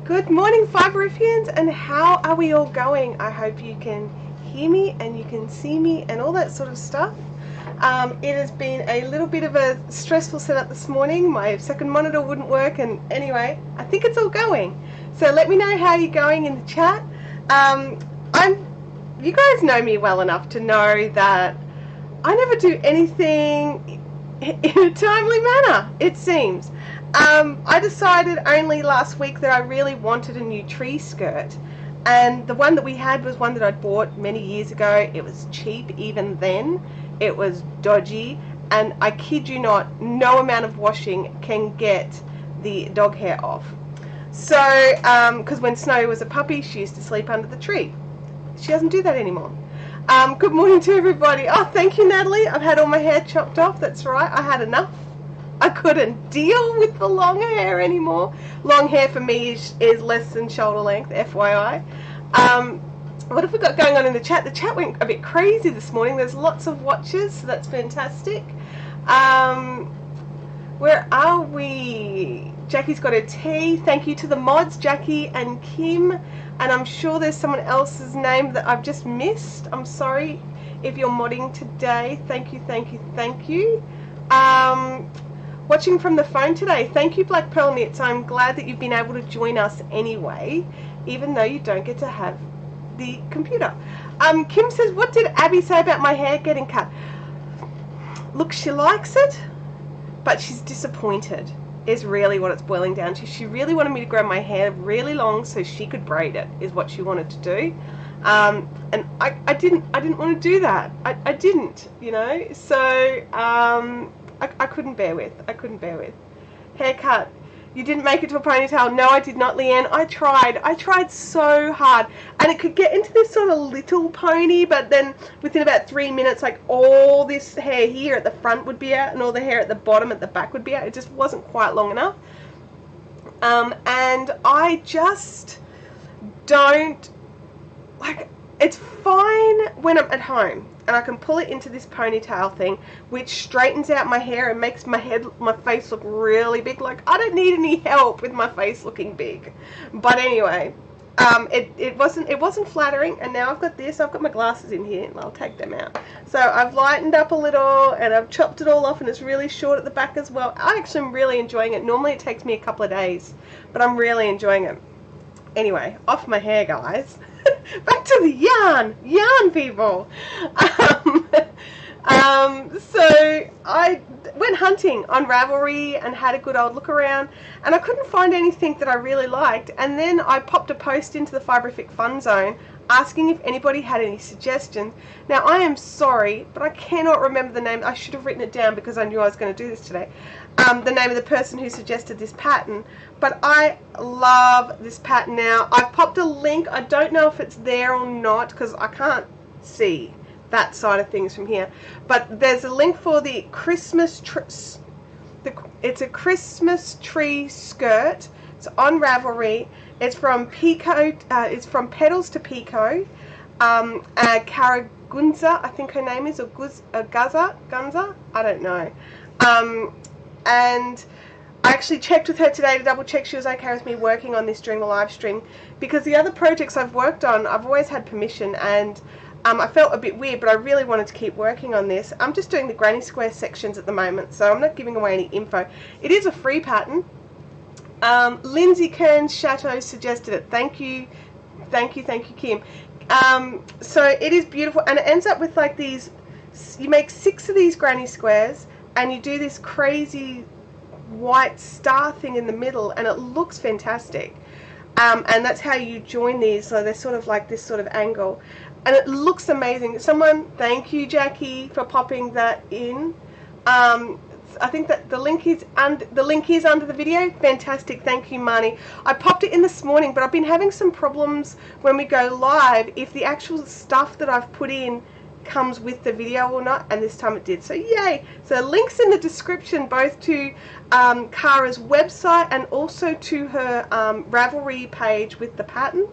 Good morning, Fiberifians, and how are we all going? I hope you can hear me and you can see me and all that sort of stuff. It has been a little bit of a stressful setup this morning. My second monitor wouldn't work, and anyway, I think it's all going. So let me know how you're going in the chat. You guys know me well enough to know that I never do anything in a timely manner, it seems. I decided only last week that I really wanted a new tree skirt, and the one that we had was one that I'd bought many years ago. It was cheap even then, it was dodgy, and I kid you not, no amount of washing can get the dog hair off. So, because when Snow was a puppy, she used to sleep under the tree. She doesn't do that anymore. Good morning to everybody. Oh, thank you, Natalie. I've had all my hair chopped off. That's right, I had enough. I couldn't deal with the long hair anymore. Long hair for me is less than shoulder length, FYI. What have we got going on in the chat? The chat went a bit crazy this morning. There's lots of watchers, so that's fantastic. Where are we? Jackie's got a tea. Thank you to the mods, Jackie and Kim. And I'm sure there's someone else's name that I've just missed. I'm sorry if you're modding today. Thank you, thank you, thank you. Watching from the phone today. Thank you, Black Pearl Knits. I'm glad that you've been able to join us anyway, even though you don't get to have the computer. Kim says, what did Abby say about my hair getting cut? Look, she likes it, but she's disappointed, is really what it's boiling down to. She really wanted me to grow my hair really long so she could braid it, is what she wanted to do. And I didn't want to do that. I didn't, you know, so I couldn't bear with. Haircut. You didn't make it to a ponytail. No, I did not, Leanne. I tried so hard, and it could get into this sort of little pony, but then within about 3 minutes, like, all this hair here at the front would be out and all the hair at the bottom at the back would be out. It just wasn't quite long enough. And I just don't, like, it's fine when I'm at home and I can pull it into this ponytail thing, which straightens out my hair and makes my face look really big. Like, I don't need any help with my face looking big. But anyway, it wasn't flattering, and now I've got this. I've got my glasses in here, and I'll take them out. So I've lightened up a little, and I've chopped it all off, and it's really short at the back as well. I actually am really enjoying it. Normally it takes me a couple of days, but I'm really enjoying it. Anyway, off my hair, guys. Back to the yarn people. So I went hunting on Ravelry and had a good old look around, and I couldn't find anything that I really liked, and then I popped a post into the Fiberific Fun Zone asking if anybody had any suggestions. Now, I am sorry, but I cannot remember the name. I should have written it down because I knew I was going to do this today. The name of the person who suggested this pattern, but I love this pattern now. I've popped a link. I don't know if it's there or not because I can't see that side of things from here, but there's a link for the Christmas it's a Christmas tree skirt. It's on Ravelry. It's from Pico. It's from Petals to Pico. Karagunza, I think her name is, or Gunza. I don't know. And I actually checked with her today to double check she was okay with me working on this during the live stream, because the other projects I've worked on, I've always had permission, and I felt a bit weird, but I really wanted to keep working on this. I'm just doing the granny square sections at the moment, so I'm not giving away any info. It is a free pattern. Lindsay Kearns Chateau suggested it. Thank you, Kim. So it is beautiful, and it ends up with like these, you make 6 of these granny squares, and you do this crazy white star thing in the middle, and it looks fantastic. And that's how you join these, so they're sort of like this sort of angle, and it looks amazing. Someone, thank you, Jackie, for popping that in. I think that the link is under the video. Fantastic, thank you, Marnie. I popped it in this morning, but I've been having some problems when we go live if the actual stuff that I've put in comes with the video or not, and this time it did, so yay. So links in the description, both to Kara's website and also to her Ravelry page with the pattern.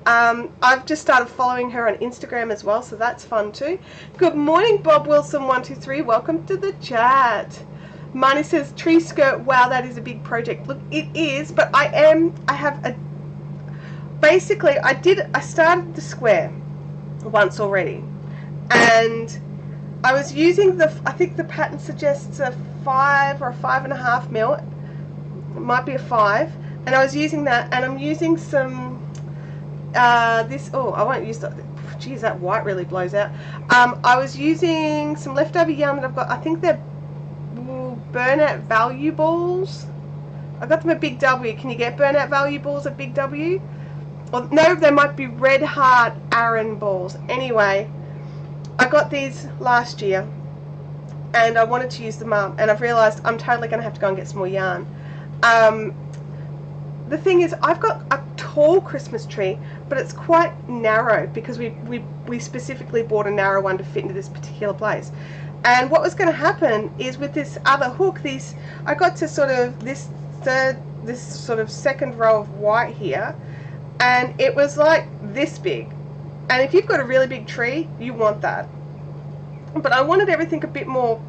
I've just started following her on Instagram as well, so that's fun too. Good morning, Bob Wilson 123. Welcome to the chat. Marnie says tree skirt. Wow, that is a big project. Look, it is, but I have a basically I started the square once already, and I was using I think the pattern suggests a 5 or a 5.5 mil. It might be a 5, and I was using that, and I'm using some this. Oh, I won't use that. Geez, that white really blows out. I was using some leftover yarn that I've got. I think they're burnout value balls. I got them at Big W. Can you get burnout value balls at Big W? Or, no, they might be Red Heart Aran balls. Anyway, I got these last year, and I wanted to use them up, and I've realised I'm totally going to have to go and get some more yarn. The thing is, I've got a tall Christmas tree, but it's quite narrow because we specifically bought a narrow one to fit into this particular place. And what was going to happen is with this other hook, I got to sort of this sort of second row of white here, and it was like this big. And if you've got a really big tree, you want that. But I wanted everything a bit more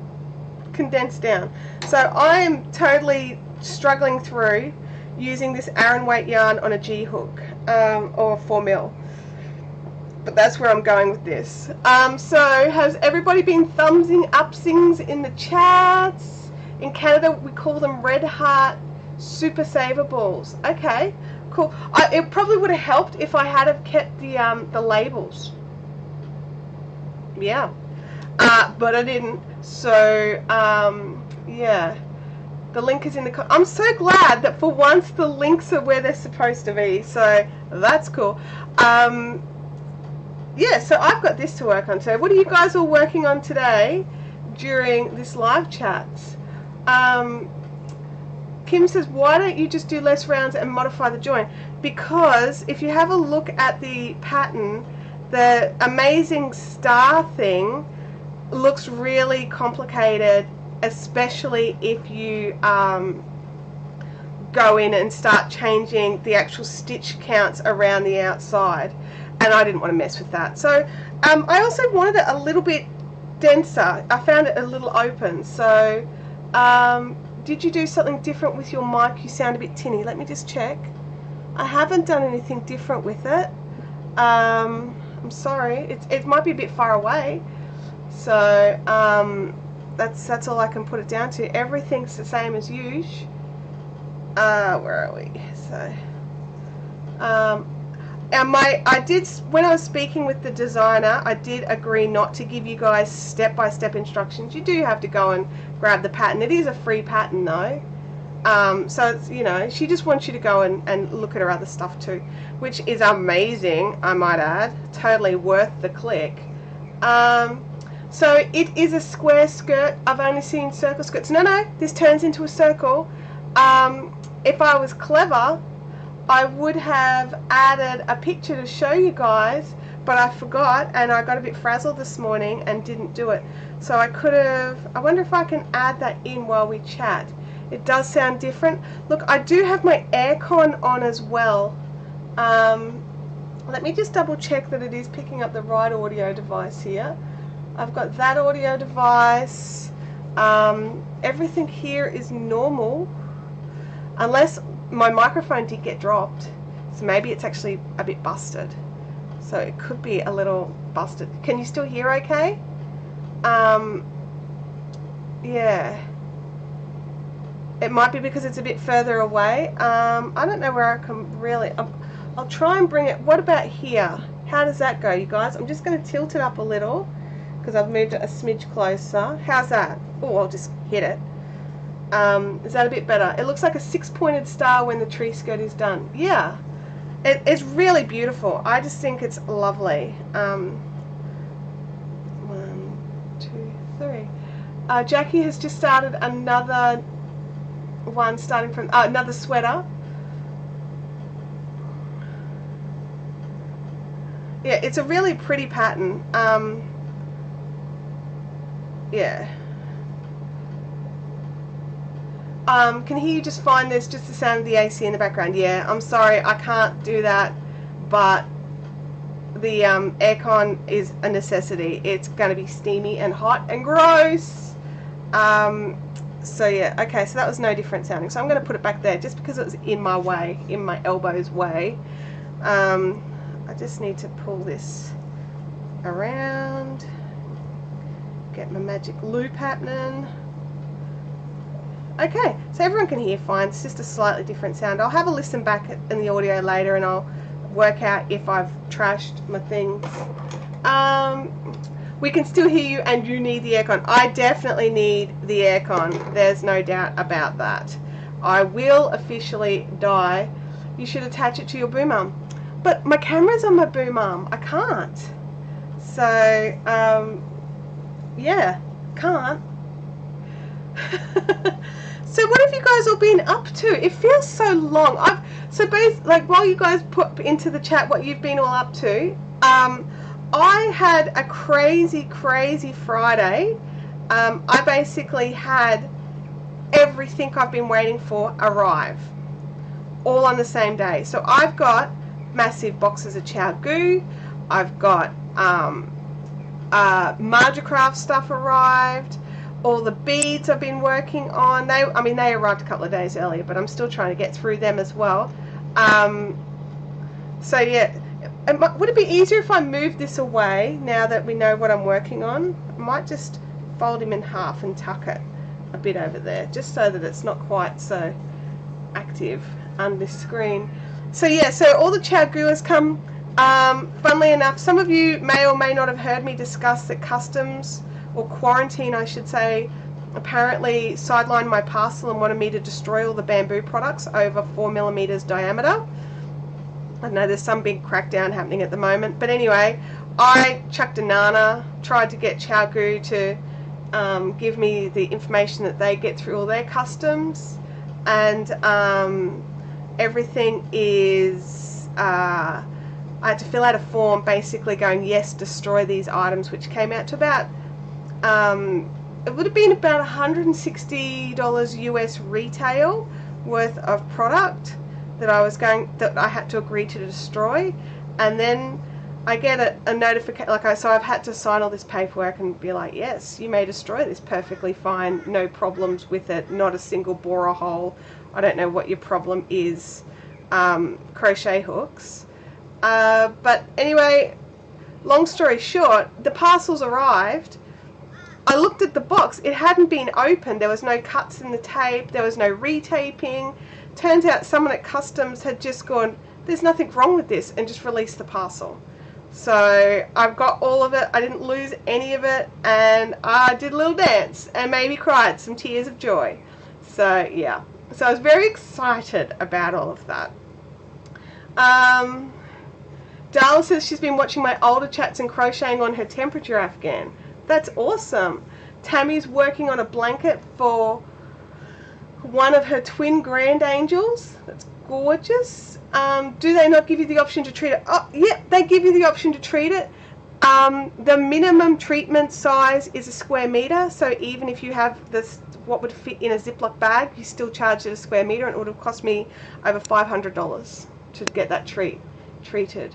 condensed down. So I am totally struggling through using this Aran weight yarn on a G hook or 4 mil. But that's where I'm going with this. So has everybody been thumbsing upsings in the chats? In Canada we call them Red Heart Super Saver balls. Okay, cool. It probably would have helped if I had have kept the labels. Yeah, but I didn't. So yeah. The link is in the... I'm so glad that for once the links are where they're supposed to be. So that's cool. Yeah, so I've got this to work on. So what are you guys all working on today during this live chat? Kim says, why don't you just do less rounds and modify the join? Because if you have a look at the pattern, the amazing star thing looks really complicated, especially if you go in and start changing the actual stitch counts around the outside, and I didn't want to mess with that. So I also wanted it a little bit denser. I found it a little open. So did you do something different with your mic? You sound a bit tinny. Let me just check. I haven't done anything different with it. I'm sorry, it might be a bit far away. So that's all I can put it down to. Everything's the same as usual. Where are we? So, and I did, when I was speaking with the designer, I did agree not to give you guys step-by-step instructions. You do have to go and grab the pattern. It is a free pattern though. So it's, you know, she just wants you to go and look at her other stuff too, which is amazing, I might add. Totally worth the click. So it is a square skirt. I've only seen circle skirts. No, this turns into a circle. If I was clever, I would have added a picture to show you guys, but I forgot, and I got a bit frazzled this morning and didn't do it. So I could have, I wonder if I can add that in while we chat. It does sound different. Look, I do have my aircon on as well. Let me just double check that it is picking up the right audio device here. I've got that audio device. Everything here is normal, unless my microphone did get dropped. So maybe it's actually a bit busted. So it could be a little busted. Can you still hear okay? Yeah. It might be because it's a bit further away. I don't know where I can really... I'll try and bring it... What about here? How does that go, you guys? I'm just going to tilt it up a little because I've moved it a smidge closer. How's that? Oh, I'll just hit it. Is that a bit better? It looks like a 6-pointed star when the tree skirt is done. Yeah. It's really beautiful. I just think it's lovely. 1, 2, 3. Jackie has just started another one, starting from another sweater. Yeah, it's a really pretty pattern. Yeah. Can hear you just fine. There's just the sound of the AC in the background. Yeah, I'm sorry, I can't do that, but the aircon is a necessity. It's going to be steamy and hot and gross. So yeah, okay, so that was no different sounding. So I'm going to put it back there just because it was in my way, in my elbow's way. I just need to pull this around, get my magic loop happening. Okay, so everyone can hear fine. It's just a slightly different sound. I'll have a listen back in the audio later and I'll work out if I've trashed my things. We can still hear you and you need the aircon. I definitely need the aircon. There's no doubt about that. I will officially die. You should attach it to your boom arm. But my camera's on my boom arm. I can't. So, yeah, can't. So what have you guys all been up to? It feels so long. While you guys put into the chat what you've been all up to, I had a crazy Friday. I basically had everything I've been waiting for arrive all on the same day. So I've got massive boxes of chow goo. I've got Margicraft stuff arrived. All the beads I've been working on, they arrived a couple of days earlier, but I'm still trying to get through them as well. So yeah, would it be easier if I moved this away now that we know what I'm working on? I might just fold him in half and tuck it a bit over there, just so that it's not quite so active on this screen. So yeah, so all the chow goo has come. Funnily enough, some of you may or may not have heard me discuss that customs, or quarantine I should say, apparently sidelined my parcel and wanted me to destroy all the bamboo products over 4mm diameter. I know there's some big crackdown happening at the moment, but anyway, I chucked a nana, tried to get chow goo to give me the information that they get through all their customs, and everything is I had to fill out a form basically going, yes, destroy these items, which came out to about it would have been about $160 US retail worth of product that I had to agree to destroy. And then I get a notification, so I've had to sign all this paperwork and be like, yes, you may destroy this, perfectly fine, no problems with it, not a single bore or hole. I don't know what your problem is. Crochet hooks. But anyway, long story short, the parcels arrived. I looked at the box, it hadn't been opened, there was no cuts in the tape, there was no retaping. Turns out someone at customs had just gone, there's nothing wrong with this, and just released the parcel. So I've got all of it, I didn't lose any of it, and I did a little dance and maybe cried some tears of joy. So yeah, so I was very excited about all of that. Darla says she's been watching my older chats and crocheting on her temperature Afghan. That's awesome. Tammy's working on a blanket for one of her twin grand angels. That's gorgeous. Do they not give you the option to treat it? Oh, yeah, they give you the option to treat it. The minimum treatment size is a square meter, so even if you have this, what would fit in a Ziploc bag, you still charge it a square meter, and it would have cost me over $500 to get that treated.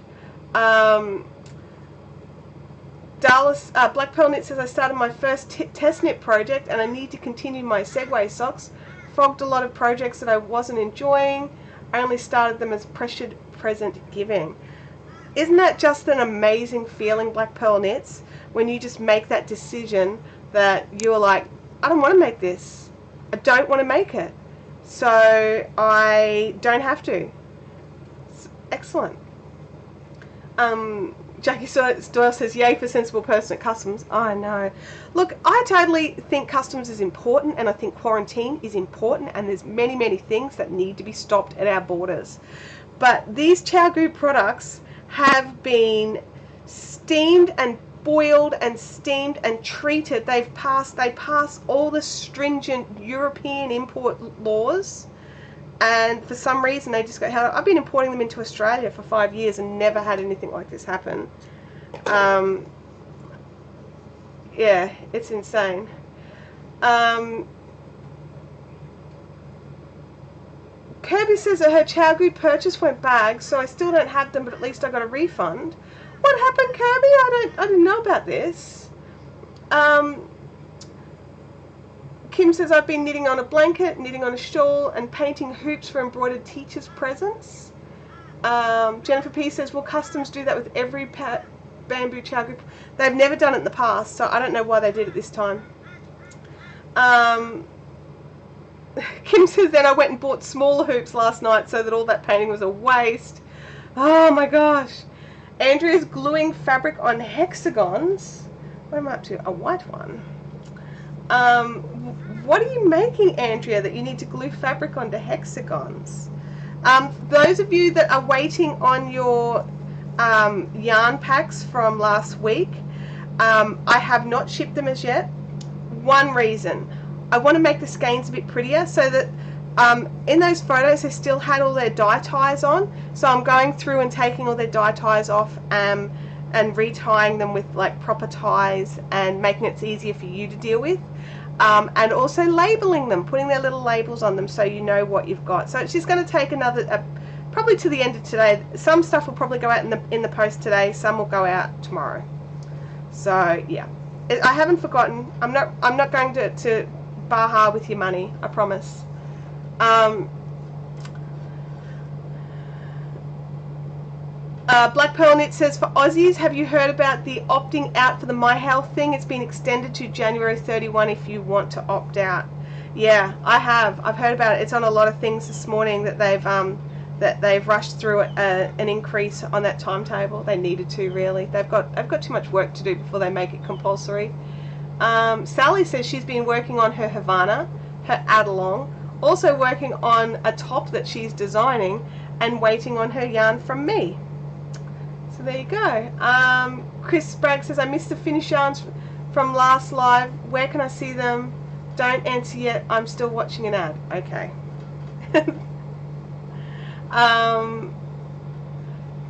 Dallas Black Pearl Knit says I started my first test knit project and I need to continue my Segway socks. Frogged a lot of projects that I wasn't enjoying. I only started them as pressured present giving. Isn't that just an amazing feeling, Black Pearl Knits, when you just make that decision that you're like, I don't want to make this. I don't want to make it. So I don't have to. It's excellent. Jackie Doyle says, yay for sensible person at customs. I know. Look, I totally think customs is important, and I think quarantine is important, and there's many things that need to be stopped at our borders. But these chow goo products have been steamed and boiled and steamed and treated. They pass all the stringent European import laws. And for some reason they just got held up. I've been importing them into Australia for 5 years and never had anything like this happen. Yeah, it's insane. Kirby says that her chow goo purchase went bag, so I still don't have them, but at least I got a refund. What happened, Kirby? I didn't know about this. Kim says, I've been knitting on a blanket, knitting on a shawl, and painting hoops for embroidered teachers' presents. Jennifer P says, will customs do that with every bamboo chow group? They've never done it in the past, so I don't know why they did it this time. Kim says, then I went and bought smaller hoops last night so that all that painting was a waste. Oh my gosh. Andrea's gluing fabric on hexagons. What am I up to? A white one. What are you making, Andrea, that you need to glue fabric onto hexagons? Those of you that are waiting on your yarn packs from last week, I have not shipped them as yet. One reason, I want to make the skeins a bit prettier so that in those photos they still had all their dye ties on, so I'm going through and taking all their dye ties off and retying them with like proper ties and making it easier for you to deal with, and also labeling them, putting their little labels on them so you know what you've got. So it's just going to take another probably to the end of today. Some stuff will probably go out in the post today, some will go out tomorrow. So yeah, I haven't forgotten. I'm not going to baha with your money, I promise. Black Pearl Knit says, for Aussies, have you heard about the opting out for the My Health thing? It's been extended to January 31 if you want to opt out. Yeah, I have. I've heard about it. It's on a lot of things this morning that they've rushed through an increase on that timetable. They needed to, really. They've got too much work to do before they make it compulsory. Sally says she's been working on her Havana, her add-along, also working on a top that she's designing and waiting on her yarn from me. So there you go. Chris Sprague says, I missed the finish yarns from last live. Where can I see them? Don't answer yet. I'm still watching an ad. Okay.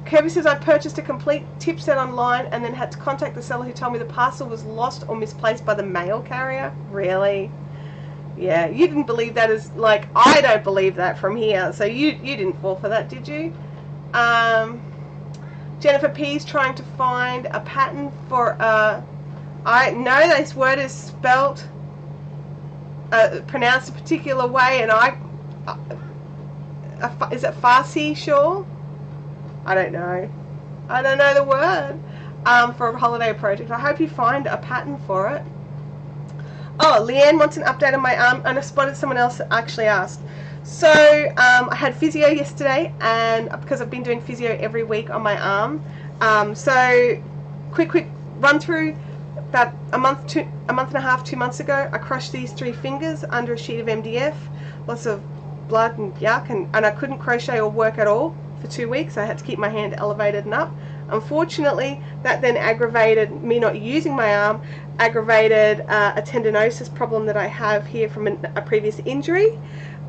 Kirby says, I purchased a complete tip set online and then had to contact the seller who told me the parcel was lost or misplaced by the mail carrier. Really? Yeah, you didn't believe that as, like, I don't believe that from here. So you didn't fall for that, did you? Jennifer P's trying to find a pattern for, I know this word is spelt, pronounced a particular way, and is it Farsi shawl? I don't know. I don't know the word. For a holiday project. I hope you find a pattern for it. Oh, Leanne wants an update on my arm, and I spotted someone else that actually asked. So, I had physio yesterday, and because I've been doing physio every week on my arm. So, quick run through. About a month and a half, 2 months ago, I crushed these 3 fingers under a sheet of MDF. Lots of blood and yuck, and I couldn't crochet or work at all for 2 weeks. I had to keep my hand elevated and up. Unfortunately, that then aggravated me not using my arm, aggravated a tendinosis problem that I have here from a previous injury,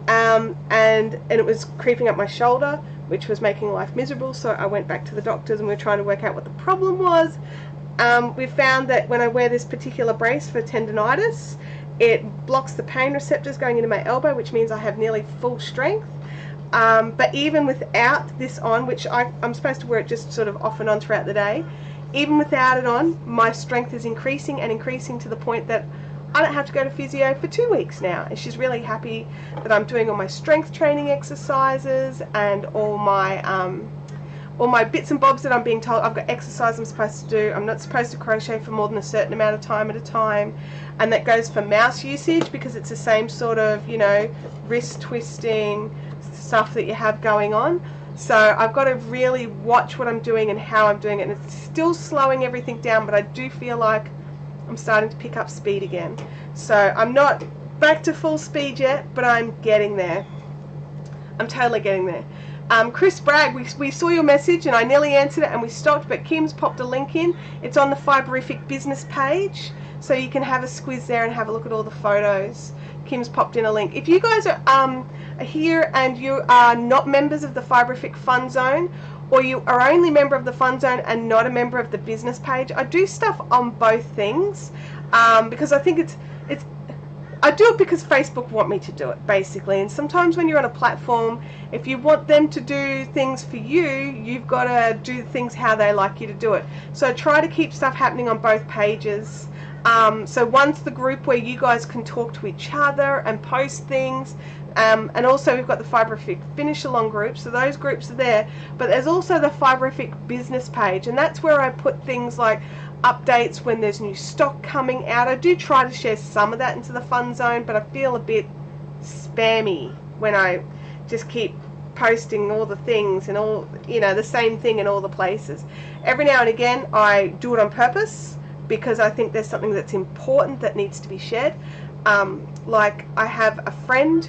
and it was creeping up my shoulder, which was making life miserable. So I went back to the doctors and we were trying to work out what the problem was. We found that when I wear this particular brace for tendinitis, it blocks the pain receptors going into my elbow, which means I have nearly full strength. But even without this on, which I'm supposed to wear it just sort of off and on throughout the day, even without it on, my strength is increasing and increasing to the point that I don't have to go to physio for 2 weeks now. And she's really happy that I'm doing all my strength training exercises and all my bits and bobs that I'm being told. I've got exercise I'm supposed to do. I'm not supposed to crochet for more than a certain amount of time at a time. And that goes for mouse usage because it's the same sort of, you know, wrist twisting stuff that you have going on. So I've got to really watch what I'm doing and how I'm doing it. And it's still slowing everything down, but I do feel like I'm starting to pick up speed again. So I'm not back to full speed yet, but I'm getting there. I'm totally getting there. Chris Bragg, we saw your message and I nearly answered it and we stopped, but Kim's popped a link in. It's on the Fiberific business page, so you can have a squiz there and have a look at all the photos. Kim's popped in a link. If you guys are here and you are not members of the Fiberific Fun Zone, or you are only a member of the Fun Zone and not a member of the business page, I do stuff on both things because I think I do it because Facebook want me to do it, basically. And sometimes when you're on a platform, if you want them to do things for you, you've got to do things how they like you to do it. So I try to keep stuff happening on both pages. So one's the group where you guys can talk to each other and post things. And also we've got the Fibrific Finish Along group, so those groups are there. But there's also the Fibrific business page, and that's where I put things like updates when there's new stock coming out. I do try to share some of that into the fun zone, but I feel a bit spammy when I just keep posting all the things and all, you know, the same thing in all the places. Every now and again I do it on purpose because I think there's something that's important that needs to be shared. Like I have a friend,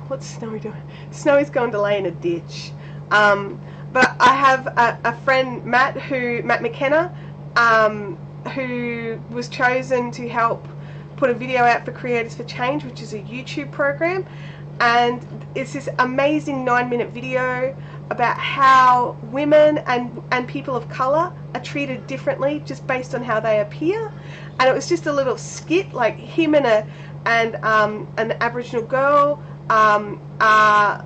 what's Snowy doing? Snowy's going to lay in a ditch. But I have a friend, Matt McKenna, who was chosen to help put a video out for Creators for Change, which is a YouTube program, and it's this amazing 9-minute video about how women and people of colour are treated differently just based on how they appear. And it was just a little skit, like him and an Aboriginal girl are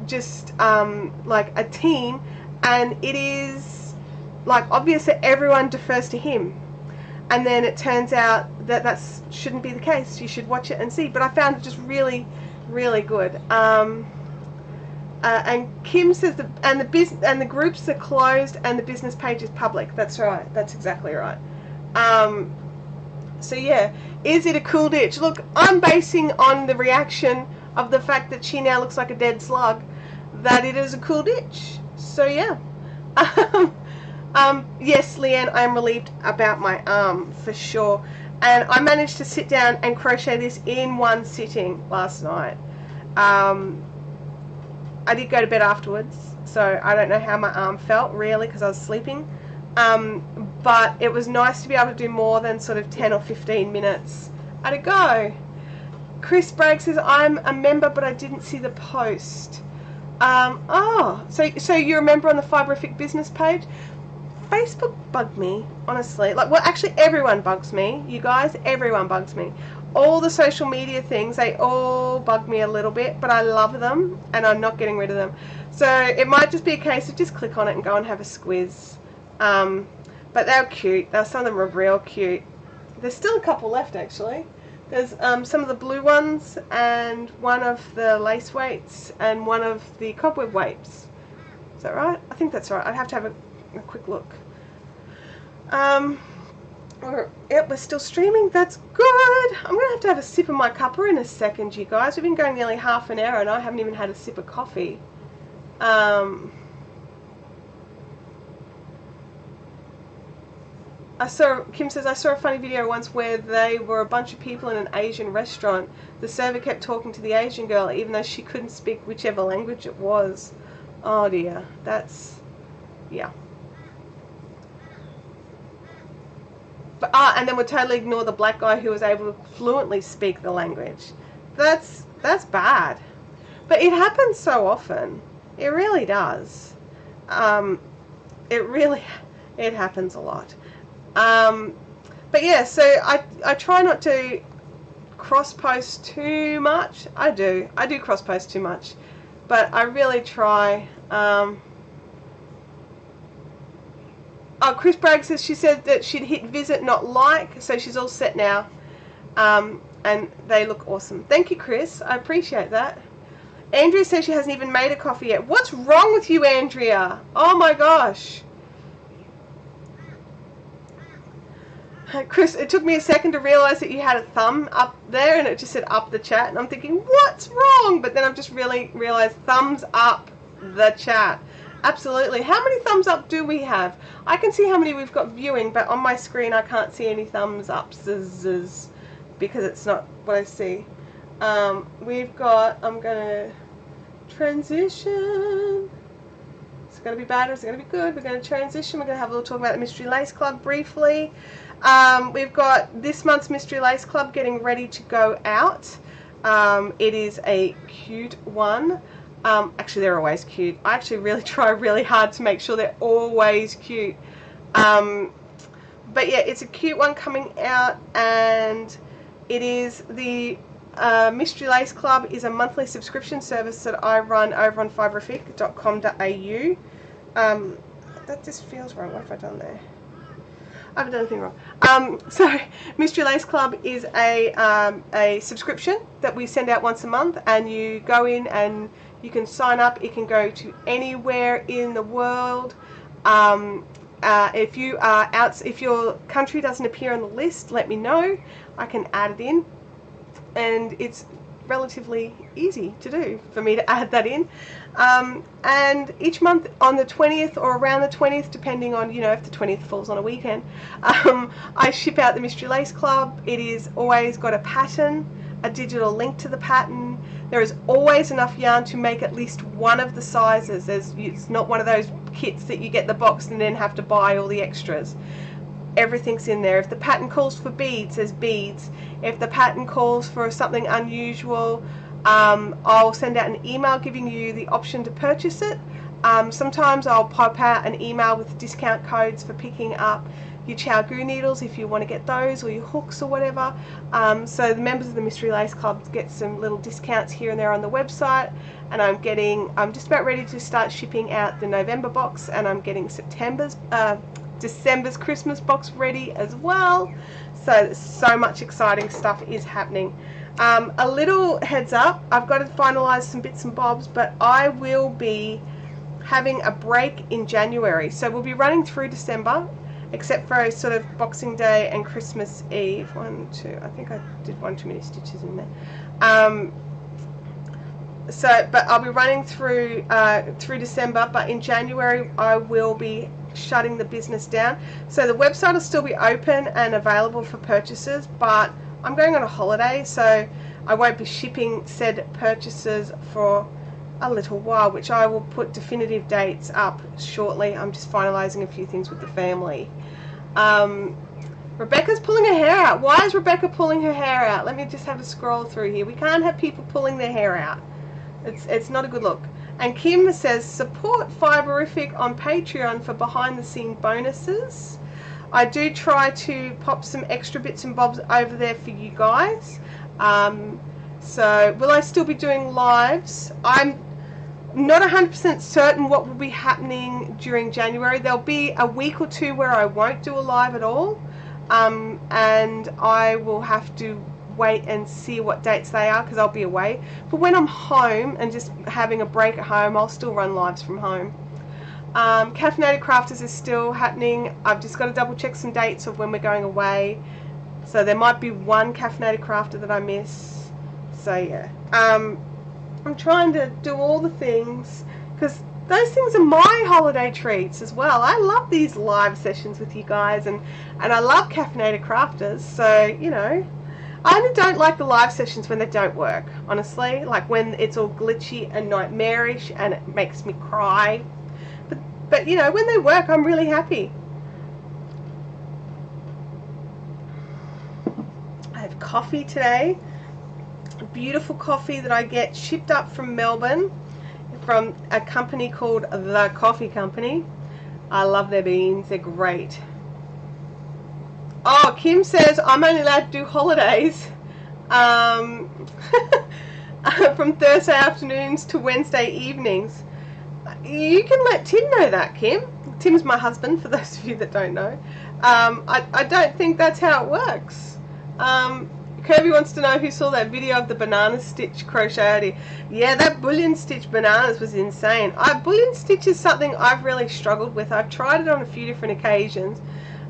just like a team, and it is like obvious that everyone defers to him, and then it turns out that shouldn't be the case. You should watch it and see. But I found it just really, really good. And Kim says the groups are closed and the business page is public. That's right. That's exactly right. So yeah, is it a cool ditch? Look, I'm basing on the reaction of the fact that she now looks like a dead slug that it is a cool ditch. So yeah. Yes, Leanne, I am relieved about my arm for sure. And I managed to sit down and crochet this in one sitting last night. I did go to bed afterwards, so I don't know how my arm felt really because I was sleeping. But it was nice to be able to do more than sort of 10 or 15 minutes at a go. Chris Bragg says, I'm a member but I didn't see the post. So you're a member on the Fibrific business page? Facebook bugged me, honestly. Like, well, actually everyone bugs me, you guys. Everyone bugs me. All the social media things, they all bug me a little bit, but I love them and I'm not getting rid of them. So it might just be a case of just click on it and go and have a squiz. But they're cute. Some of them are real cute. There's still a couple left actually. There's some of the blue ones and one of the lace weights and one of the cobweb weights. Is that right? I think that's right. I'd have to have a quick look. Yep, we're still streaming. That's good. I'm going to have a sip of my cuppa in a second, you guys. We've been going nearly half an hour and I haven't even had a sip of coffee. Kim says, I saw a funny video once where they were a bunch of people in an Asian restaurant. The server kept talking to the Asian girl even though she couldn't speak whichever language it was. Oh dear, that's, yeah. But, and then we'll totally ignore the black guy who was able to fluently speak the language. That's bad. But it happens so often. It really does. It happens a lot. But yeah, so I try not to cross-post too much. I do cross-post too much. But I really try. Chris Bragg says she said that she'd hit visit, not like, so she's all set now. And they look awesome. Thank you, Chris. I appreciate that. Andrea says she hasn't even made a coffee yet. What's wrong with you, Andrea? Oh my gosh. Chris, it took me a second to realise that you had a thumb up there and it just said up the chat. And I'm thinking, what's wrong? But then I've just really realised thumbs up the chat. Absolutely. How many thumbs up do we have? I can see how many we've got viewing, but on my screen I can't see any thumbs ups because it's not what I see. We've got, I'm going to transition. It's going to be bad or it's going to be good. We're going to transition. We're going to have a little talk about the Mystery Lace Club briefly. We've got this month's Mystery Lace Club getting ready to go out. It is a cute one. Actually, they're always cute. I actually really try really hard to make sure they're always cute. But yeah, it's a cute one coming out, and it is the Mystery Lace Club is a monthly subscription service that I run over on fibrific.com.au. That just feels wrong. What have I done there? I haven't done anything wrong. So Mystery Lace Club is a subscription that we send out once a month, and you go in and you can sign up. It can go to anywhere in the world. If you are out, if your country doesn't appear on the list, let me know. I can add it in, and it's relatively easy to do for me to add that in. And each month on the 20th or around the 20th, depending on, you know, if the 20th falls on a weekend, I ship out the Mystery Lace Club. It is always got a pattern, a digital link to the pattern. There is always enough yarn to make at least one of the sizes. It's not one of those kits that you get the box and then have to buy all the extras. Everything's in there. If the pattern calls for beads, there's beads. If the pattern calls for something unusual, I'll send out an email giving you the option to purchase it. Sometimes I'll pop out an email with discount codes for picking up your Chow-Goo needles if you want to get those, or your hooks or whatever. So the members of the Mystery Lace Club get some little discounts here and there on the website. And I'm just about ready to start shipping out the November box, and I'm getting December's Christmas box ready as well. So so much exciting stuff is happening. A little heads up, I've got to finalize some bits and bobs, but I will be having a break in January. So we'll be running through December, except for a sort of Boxing Day and Christmas Eve. I think I did one too many stitches in there. But I'll be running through December, but in January I will be shutting the business down. So the website will still be open and available for purchases, but I'm going on a holiday, so I won't be shipping said purchases for a little while, which I will put definitive dates up shortly. I'm just finalizing a few things with the family. Rebecca's pulling her hair out. Why is Rebecca pulling her hair out? Let me just have a scroll through here. We can't have people pulling their hair out. It's not a good look. And Kim says, support Fiberific on Patreon for behind the scene bonuses. I do try to pop some extra bits and bobs over there for you guys. So will I still be doing lives? I'm not 100% certain what will be happening during January. There'll be a week or two where I won't do a live at all. And I will have to wait and see what dates they are, because I'll be away. But when I'm home and just having a break at home, I'll still run lives from home. Caffeinated Crafters is still happening. I've just got to double check some dates of when we're going away. So there might be one Caffeinated Crafter that I miss. So yeah. I'm trying to do all the things, because those things are my holiday treats as well. I love these live sessions with you guys, and I love Caffeinated Crafters. So, you know, I only don't like the live sessions when they don't work, honestly. Like when it's all glitchy and nightmarish and it makes me cry. But you know, when they work, I'm really happy. I have coffee today. A beautiful coffee that I get shipped up from Melbourne from a company called The Coffee Company. I love their beans. They're great. Oh, Kim says I'm only allowed to do holidays from Thursday afternoons to Wednesday evenings. You can let Tim know that, Kim. Tim's my husband, for those of you that don't know. I don't think that's how it works. Kirby wants to know who saw that video of the banana stitch crochet. Yeah, that bullion stitch bananas was insane. Bullion stitch is something I've really struggled with. I've tried it on a few different occasions.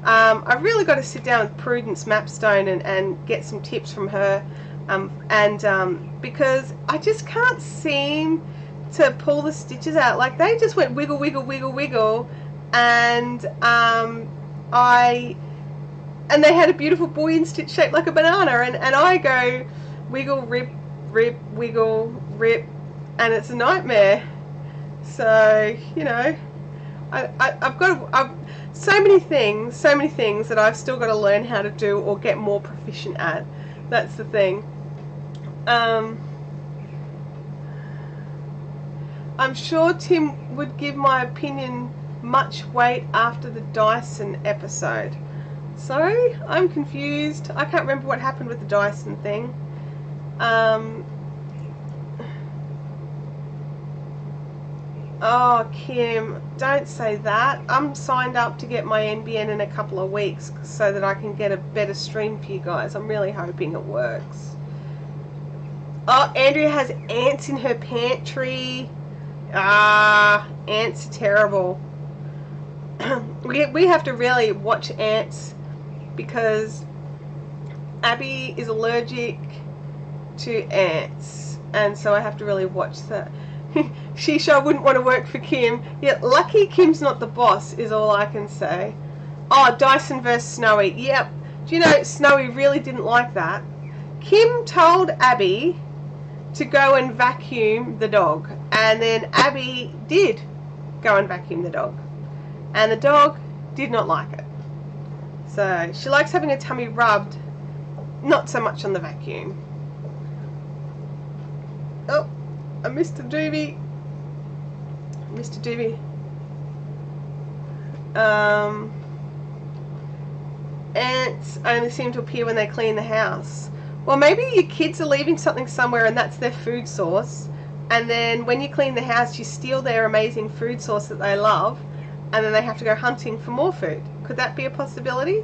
I've really got to sit down with Prudence Mapstone and get some tips from her, because I just can't seem to pull the stitches out. Like, they just went wiggle, wiggle, wiggle, wiggle, and they had a beautiful bullion stitch shaped like a banana, and I go wiggle, rip, rip, wiggle, rip, and it's a nightmare. So, you know, I've got so many things that I've still got to learn how to do or get more proficient at. That's the thing. I'm sure Tim would give my opinion much weight after the Dyson episode. Sorry, I'm confused. I can't remember what happened with the Dyson thing. Oh, Kim, don't say that. I'm signed up to get my NBN in a couple of weeks so that I can get a better stream for you guys. I'm really hoping it works. Oh, Andrea has ants in her pantry. Ah, ants are terrible. we have to really watch ants because Abby is allergic to ants, and so I have to really watch that. She sure wouldn't want to work for Kim. Yeah, lucky Kim's not the boss is all I can say. Oh, Dyson versus Snowy. Yep. Do you know Snowy really didn't like that? Kim told Abby to go and vacuum the dog, and then Abby did go and vacuum the dog, and the dog did not like it. So she likes having her tummy rubbed, not so much on the vacuum. Oh, I missed a doobie. Mr. Doobie. Ants only seem to appear when they clean the house. Well, maybe your kids are leaving something somewhere and that's their food source, and then when you clean the house you steal their amazing food source that they love, and then they have to go hunting for more food. Could that be a possibility?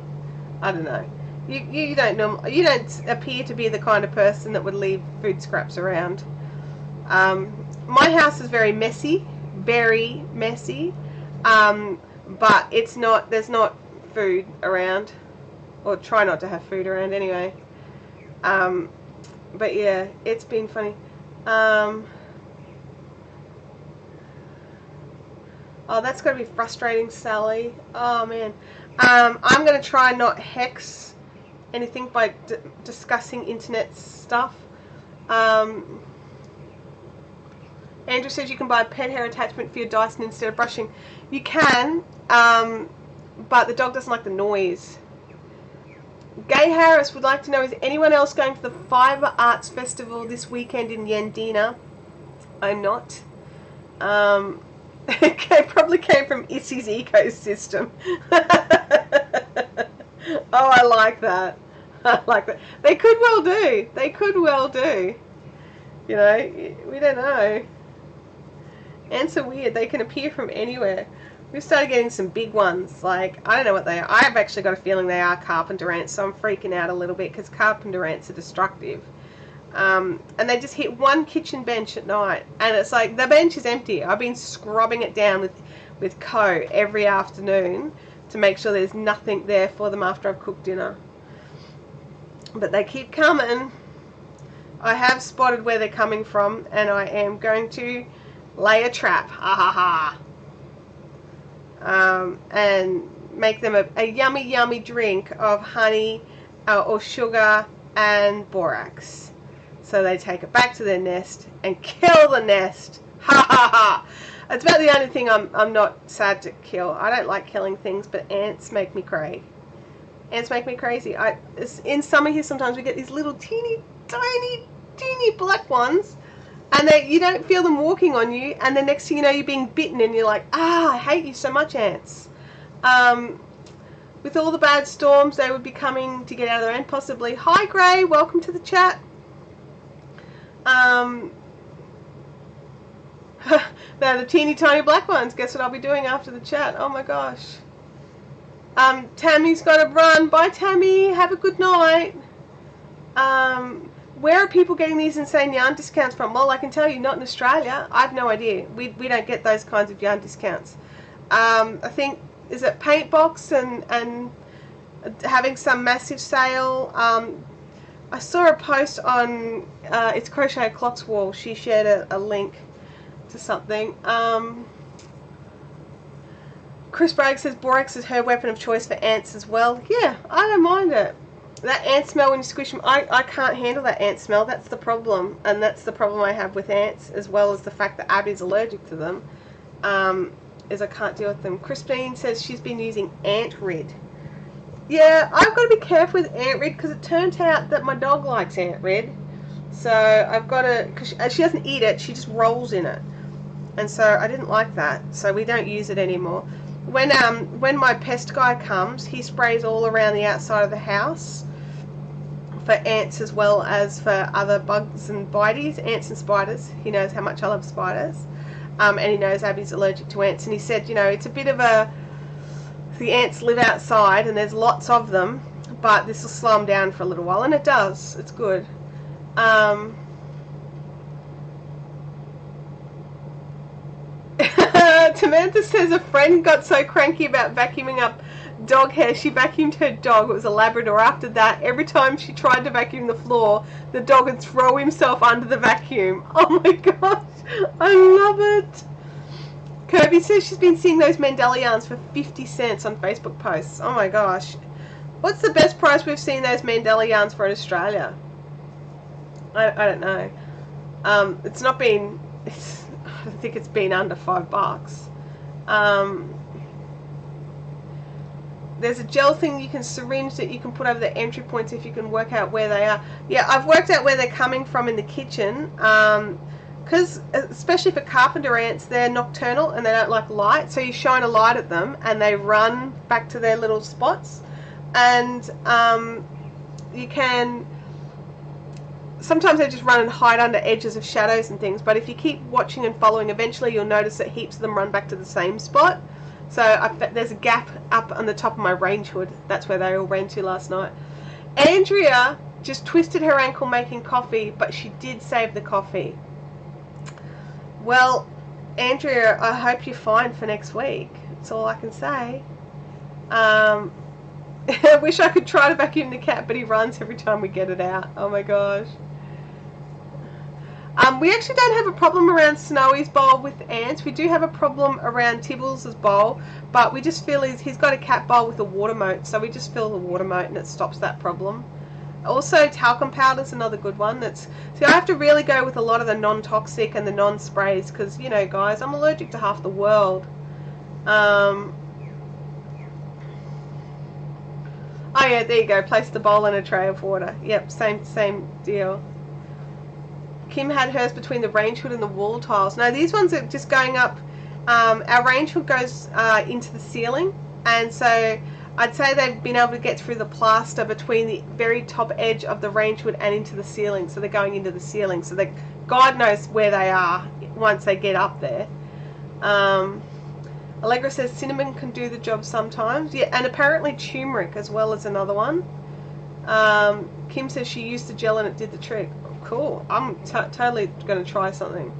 I don't know. You don't appear to be the kind of person that would leave food scraps around. My house is very messy, but it's not. There's not food around, or try not to have food around anyway. But yeah, it's been funny. Oh, that's got to be frustrating, Sally. Oh man. I'm going to try and not hex anything by discussing internet stuff. Andrew says you can buy a pet hair attachment for your Dyson instead of brushing. You can, but the dog doesn't like the noise. Gay Harris would like to know, is anyone else going to the Fiber Arts Festival this weekend in Yandina? I'm not. It probably came from Issy's ecosystem. Oh, I like that. I like that. They could well do. They could well do. You know, we don't know. Ants are weird. They can appear from anywhere. We've started getting some big ones. Like, I don't know what they are. I've actually got a feeling they are carpenter ants, so I'm freaking out a little bit because carpenter ants are destructive. And they just hit one kitchen bench at night, and it's like the bench is empty. I've been scrubbing it down with Co every afternoon to make sure there's nothing there for them after I've cooked dinner. But they keep coming. I have spotted where they're coming from, and I am going to lay a trap. Ha ha ha. And make them a yummy, yummy drink of honey or sugar and borax. So they take it back to their nest and kill the nest. Ha ha ha. It's about the only thing I'm not sad to kill. I don't like killing things, but ants make me cray. Ants make me crazy. In summer here sometimes we get these little teeny black ones, and you don't feel them walking on you, and the next thing you know you're being bitten and you're like, I hate you so much, ants. With all the bad storms, they would be coming to get out of their end possibly. Hi Gray, welcome to the chat. They're the teeny tiny black ones. Guess what I'll be doing after the chat? Oh my gosh. Tammy's got to run. Bye Tammy, have a good night. Where are people getting these insane yarn discounts from? Well, I can tell you, not in Australia. I have no idea. We don't get those kinds of yarn discounts. I think, is it Paintbox and having some massive sale. I saw a post on It's Crochet O'Clock's wall. She shared a link to something. Chris Bragg says borax is her weapon of choice for ants as well. Yeah, I don't mind it. That ant smell when you squish them, I can't handle that ant smell. That's the problem. And that's the problem I have with ants, as well as the fact that Abby's allergic to them, is I can't deal with them. Christine says she's been using ant rid. Yeah, I've got to be careful with ant rid because it turned out that my dog likes ant rid. So I've got to, because she doesn't eat it, she just rolls in it. And so I didn't like that, so we don't use it anymore. When my pest guy comes, he sprays all around the outside of the house for ants as well as for other bugs and bites, ants and spiders. He knows how much I love spiders. and he knows Abby's allergic to ants, and he said, you know, it's a bit of a, the ants live outside and there's lots of them, but this will slow them down for a little while, and it does. It's good. Samantha says a friend got so cranky about vacuuming up dog hair, she vacuumed her dog. It was a Labrador. After that, every time she tried to vacuum the floor, the dog would throw himself under the vacuum. Oh my gosh, I love it. Kirby says she's been seeing those Mandela yarns for 50 cents on Facebook posts. Oh my gosh. What's the best price we've seen those Mandela yarns for in Australia? I don't know. It's not been... I think it's been under $5. There's a gel thing you can syringe that you can put over the entry points if you can work out where they are. Yeah, I've worked out where they're coming from in the kitchen, because especially for carpenter ants, they're nocturnal and they don't like light, so you shine a light at them and they run back to their little spots. And you can... Sometimes they just run and hide under edges of shadows and things, but if you keep watching and following, eventually you'll notice that heaps of them run back to the same spot. So there's a gap up on the top of my range hood. That's where they all ran to last night. Andrea just twisted her ankle making coffee, but she did save the coffee. Well, Andrea, I hope you're fine for next week. That's all I can say. I wish I could try to vacuum the cat, but he runs every time we get it out. Oh my gosh. We actually don't have a problem around Snowy's bowl with ants. We do have a problem around Tibbles' bowl, but we just feel he's got a cat bowl with a water moat, so we just fill the water moat and it stops that problem. Also, talcum powder is another good one. See, I have to really go with a lot of the non-toxic and the non-sprays because, you know, guys, I'm allergic to half the world. Oh yeah, there you go. Place the bowl in a tray of water. Yep, same deal. Kim had hers between the range hood and the wall tiles. No, these ones are just going up. Our range hood goes into the ceiling, and so I'd say they've been able to get through the plaster between the very top edge of the range hood and into the ceiling. So they're going into the ceiling. So God knows where they are once they get up there. Allegra says cinnamon can do the job sometimes. Yeah, and apparently turmeric as well as another one. Kim says she used the gel and it did the trick. Cool. I'm totally going to try something.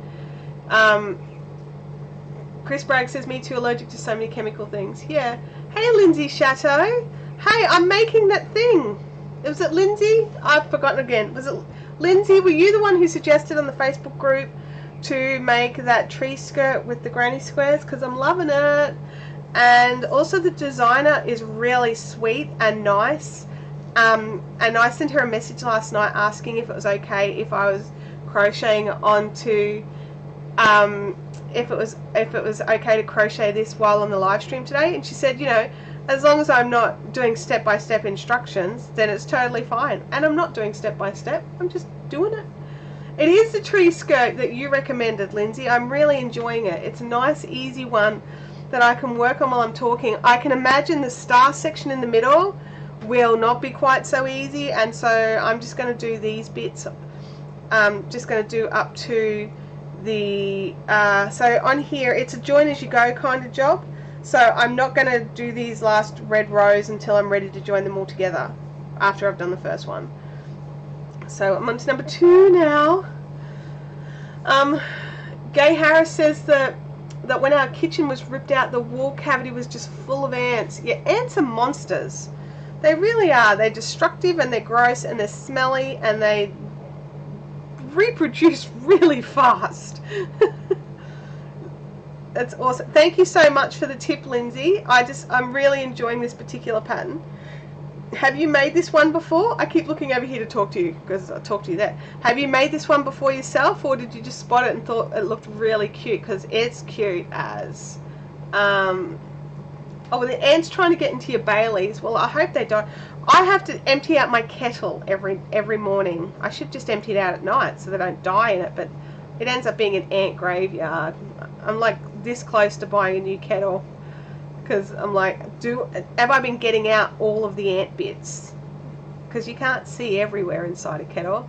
Chris Bragg says, me too, allergic to so many chemical things. Yeah. Hey, Lindsay Chateau. Hey, I'm making that thing. Was it Lindsay? I've forgotten again. Was it Lindsay? Were you the one who suggested on the Facebook group to make that tree skirt with the granny squares? Because I'm loving it. And also the designer is really sweet and nice. And I sent her a message last night asking if it was okay if I was crocheting onto if it was okay to crochet this while on the live stream today, and she said, you know, as long as I'm not doing step-by-step instructions, then it's totally fine. And I'm not doing step-by-step, I'm just doing it. It is the tree skirt that you recommended, Lindsay. I'm really enjoying it. It's a nice, easy one that I can work on while I'm talking. I can imagine the star section in the middle will not be quite so easy, and so I'm just going to do these bits. Just going to do up to the so on here it's a join as you go kind of job, so I'm not going to do these last red rows until I'm ready to join them all together after I've done the first one. So I'm on to number 2 now. Gay Harris says that when our kitchen was ripped out, the wall cavity was just full of ants. Yeah, ants are monsters. They really are. They're destructive and they're gross and they're smelly and they reproduce really fast. That's awesome. Thank you so much for the tip, Lindsay. I'm really enjoying this particular pattern. Have you made this one before? I keep looking over here to talk to you because I talk to you there. Have you made this one before yourself, or did you just spot it and thought it looked really cute? Because it's cute as. Oh, the ants trying to get into your Baileys. Well, I hope they don't. I have to empty out my kettle every morning. I should just empty it out at night so they don't die in it, but it ends up being an ant graveyard. I'm like this close to buying a new kettle because I'm like, have I been getting out all of the ant bits? Because you can't see everywhere inside a kettle.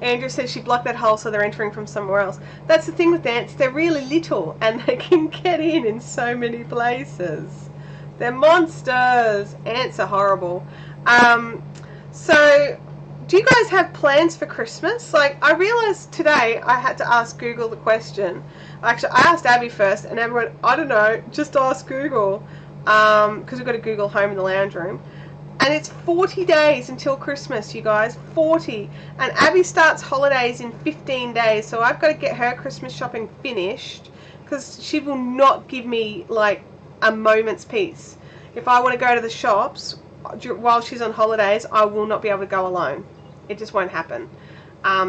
Andrew says she blocked that hole so they're entering from somewhere else. That's the thing with ants, they're really little and they can get in so many places. They're monsters. Ants are horrible. So do you guys have plans for Christmas? Like, I realized today I had to ask Google the question. Actually, I asked Abby first, and Abby went, I don't know, just ask Google. Because we've got a Google Home in the lounge room. And it's 40 days until Christmas, you guys. 40. And Abby starts holidays in 15 days, so I've got to get her Christmas shopping finished, because she will not give me, like, a moment's peace. If I want to go to the shops while she's on holidays, I will not be able to go alone. It just won't happen.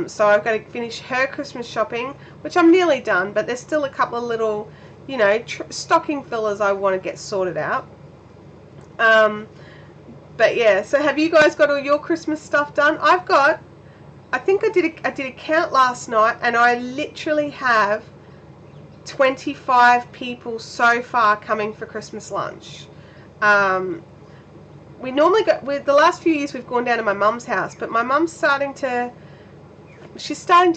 So I've got to finish her Christmas shopping, which I'm nearly done, but there's still a couple of little, you know, stocking fillers I want to get sorted out. But yeah, so have you guys got all your Christmas stuff done? I think I did a count last night, and I literally have 25 people so far coming for Christmas lunch. We normally go, the last few years we've gone down to my mum's house, but my mum's starting to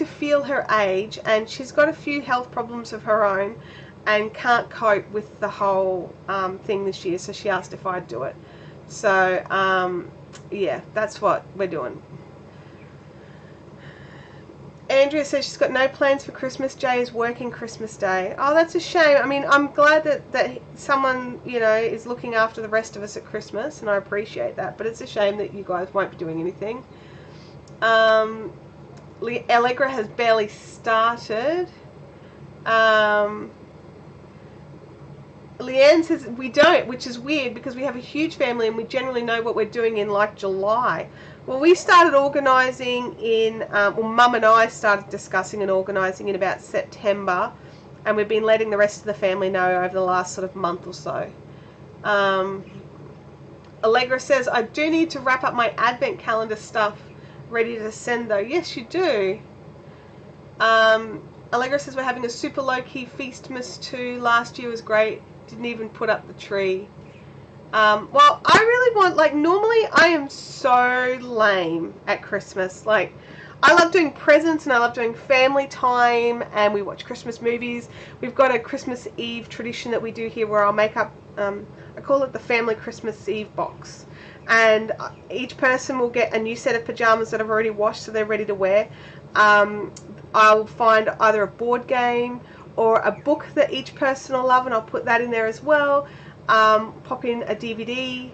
feel her age, and she's got a few health problems of her own and can't cope with the whole thing this year, so she asked if I'd do it. So yeah, that's what we're doing. Andrea says she's got no plans for Christmas. Jay is working Christmas Day. Oh, that's a shame. I mean, I'm glad that someone, you know, is looking after the rest of us at Christmas, and I appreciate that. But it's a shame that you guys won't be doing anything. Allegra has barely started. Leanne says we don't, which is weird because we have a huge family and we generally know what we're doing in like July. Well, we started organising in, well, Mum and I started discussing and organising in about September, and we've been letting the rest of the family know over the last sort of month or so. Allegra says, I do need to wrap up my advent calendar stuff ready to send though. Yes, you do. Allegra says we're having a super low-key Feastmas too. Last year was great. Didn't even put up the tree. Well, I really want, like, normally I am so lame at Christmas. Like, I love doing presents and I love doing family time, and we watch Christmas movies. We've got a Christmas Eve tradition that we do here where I'll make up, I call it the family Christmas Eve box. And each person will get a new set of pajamas that I've already washed so they're ready to wear. I'll find either a board game or a book that each person will love, and I'll put that in there as well. Pop in a DVD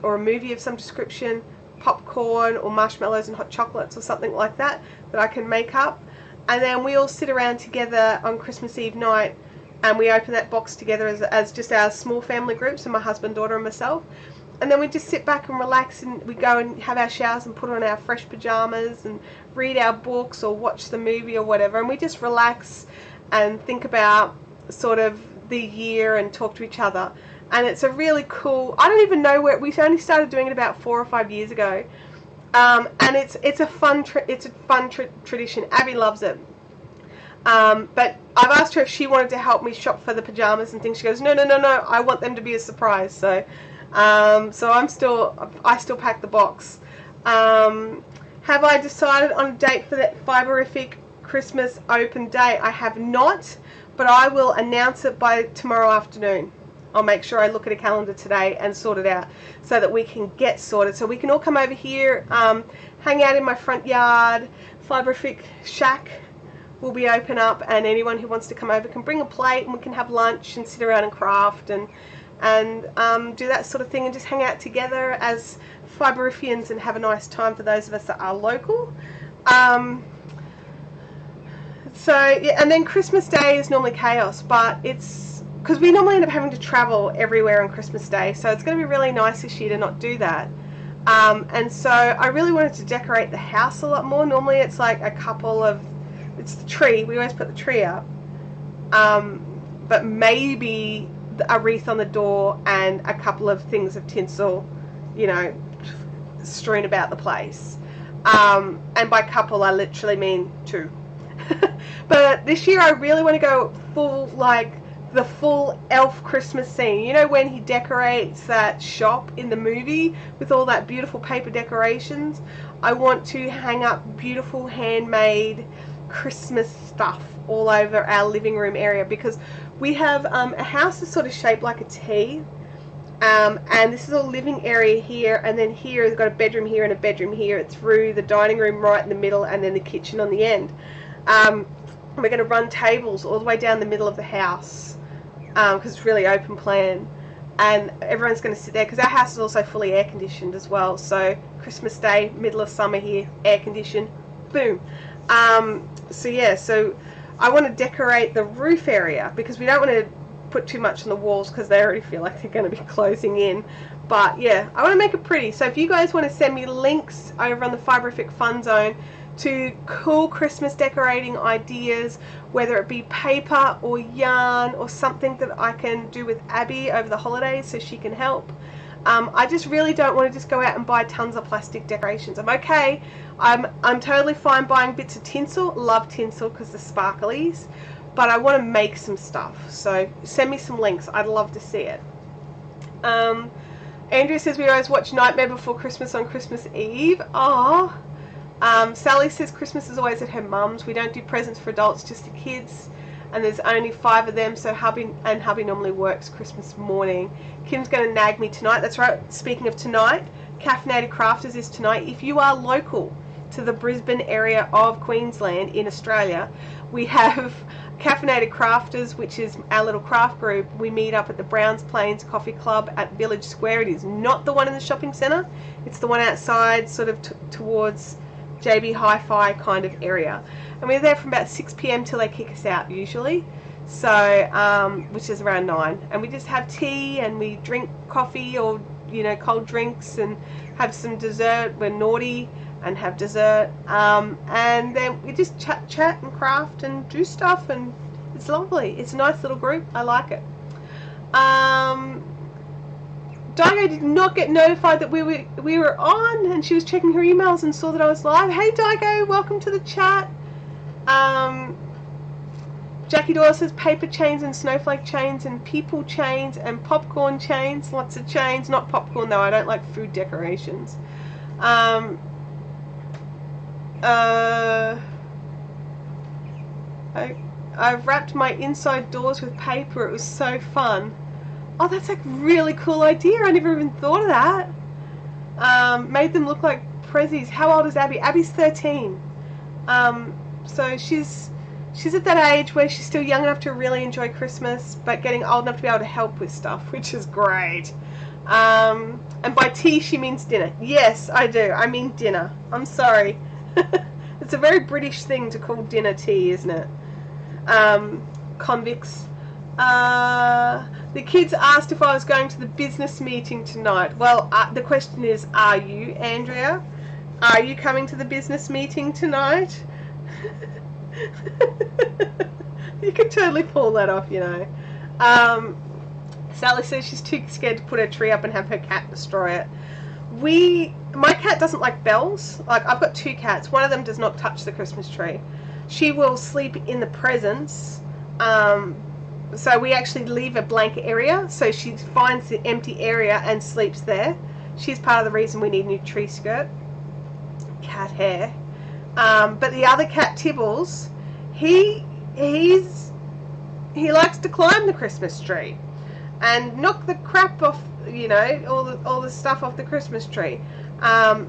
or a movie of some description, popcorn or marshmallows and hot chocolates or something like that that I can make up. And then we all sit around together on Christmas Eve night and we open that box together as just our small family group, so my husband, daughter and myself. And then we just sit back and relax, and we go and have our showers and put on our fresh pajamas and read our books or watch the movie or whatever, and we just relax and think about sort of the year and talk to each other. And it's a really cool, I don't even know where, we only started doing it about 4 or 5 years ago, and it's a fun tradition. Abby loves it. But I've asked her if she wanted to help me shop for the pajamas and things. She goes, no, I want them to be a surprise. So so I still pack the box. Have I decided on a date for that Fiberific Christmas open day? I have not, but I will announce it by tomorrow afternoon. I'll make sure I look at a calendar today and sort it out so that we can get sorted. So we can all come over here, hang out in my front yard. Fiberific Shack will be open up, and anyone who wants to come over can bring a plate and we can have lunch and sit around and craft and do that sort of thing and just hang out together as Fiberifians and have a nice time for those of us that are local. So yeah, and then Christmas Day is normally chaos, but it's because we normally end up having to travel everywhere on Christmas Day, so it's going to be really nice this year to not do that. And so I really wanted to decorate the house a lot more. Normally it's like a couple of, it's the tree, we always put the tree up, but maybe a wreath on the door and a couple of things of tinsel, you know, strewn about the place. And by couple I literally mean 2. But this year I really want to go full, like, the full elf Christmas scene. You know when he decorates that shop in the movie with all that beautiful paper decorations? I want to hang up beautiful handmade Christmas stuff all over our living room area, because we have a house that's sort of shaped like a T, and this is a living area here, and then here has got a bedroom here and a bedroom here. It's through the dining room right in the middle, and then the kitchen on the end. We're going to run tables all the way down the middle of the house, because it's really open plan, and everyone's going to sit there because our house is also fully air conditioned as well. So Christmas Day, middle of summer here, air conditioned, boom. So yeah, so I want to decorate the roof area because we don't want to put too much on the walls because they already feel like they're going to be closing in. But yeah, I want to make it pretty. So if you guys want to send me links over on the Fiberific Fun Zone to cool Christmas decorating ideas, whether it be paper or yarn or something that I can do with Abby over the holidays so she can help. I just really don't want to just go out and buy tons of plastic decorations. I'm okay. I'm totally fine buying bits of tinsel. Love tinsel because the sparklies. But I want to make some stuff. So send me some links. I'd love to see it. Andrea says we always watch Nightmare Before Christmas on Christmas Eve. Aww. Sally says Christmas is always at her mum's. We don't do presents for adults, just the kids. And there's only 5 of them, so hubby normally works Christmas morning. Kim's going to nag me tonight. That's right, speaking of tonight, Caffeinated Crafters is tonight. If you are local to the Brisbane area of Queensland in Australia, we have Caffeinated Crafters, which is our little craft group. We meet up at the Browns Plains Coffee Club at Village Square. It is not the one in the shopping centre. It's the one outside, sort of towards JB Hi-Fi kind of area. And we're there from about 6 p.m. till they kick us out usually, so which is around 9, and we just have tea and we drink coffee or cold drinks and have some dessert. We're naughty and have dessert, and then we just chat and craft and do stuff, and it's lovely. It's a nice little group. I like it. Daigo did not get notified that we were on, and she was checking her emails and saw that I was live. Hey Daigo, welcome to the chat. Jackie Doyle says paper chains and snowflake chains and people chains and popcorn chains. Lots of chains. Not popcorn though. I don't like food decorations. I've wrapped my inside doors with paper. It was so fun. Oh, that's like a really cool idea. I never even thought of that. Made them look like prezzies. How old is Abby? Abby's 13. So she's at that age where she's still young enough to really enjoy Christmas, but getting old enough to be able to help with stuff, which is great. And by tea, she means dinner. Yes, I do. I mean dinner. I'm sorry. It's a very British thing to call dinner tea, isn't it? Convicts. The kids asked if I was going to the business meeting tonight. Well, the question is, are you, Andrea? Are you coming to the business meeting tonight? You could totally pull that off, Sally says she's too scared to put her tree up and have her cat destroy it. My cat doesn't like bells. Like, I've got 2 cats. One of them does not touch the Christmas tree. She will sleep in the presents. So we actually leave a blank area, so she finds the empty area and sleeps there. She's part of the reason we need a new tree skirt. Cat hair. But the other cat, Tibbles, he likes to climb the Christmas tree and knock the crap off, all the stuff off the Christmas tree.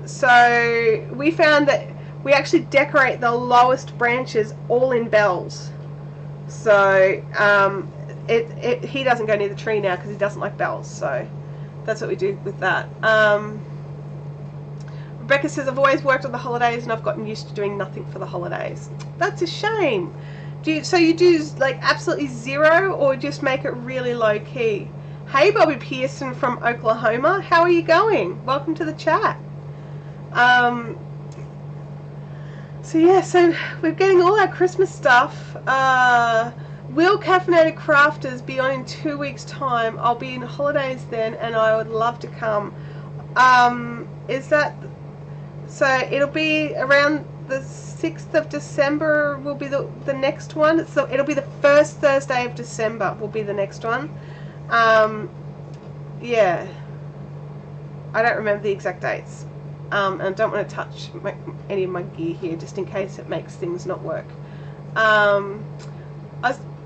So we found that we actually decorate the lowest branches all in bells. So he doesn't go near the tree now because he doesn't like bells. So that's what we do with that. Rebecca says, I've always worked on the holidays and I've gotten used to doing nothing for the holidays. That's a shame. So you do like absolutely zero or just make it really low key? Hey Bobby Pearson from Oklahoma, how are you going? Welcome to the chat. So yeah, so we're getting all our Christmas stuff. Will Caffeinated Crafters be on in 2 weeks time? I'll be in holidays then and I would love to come. Is that... So it'll be around the 6th of December will be the next one. So it'll be the first Thursday of December will be the next one. Yeah, I don't remember the exact dates, and I don't want to touch any of my gear here just in case it makes things not work.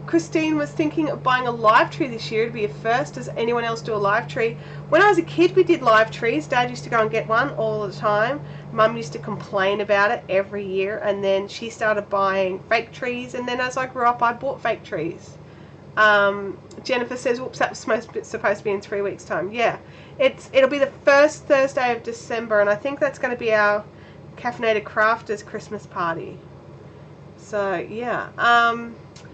Christine was thinking of buying a live tree this year. It'd be a first. Does anyone else do a live tree? When I was a kid, we did live trees. Dad used to go and get one all the time. Mum used to complain about it every year, and then she started buying fake trees, and then as I grew up, I bought fake trees. Jennifer says, whoops, that was supposed to be in 3 weeks' time. Yeah, it'll be the first Thursday of December, and I think that's going to be our Caffeinated Crafters Christmas party. So, yeah.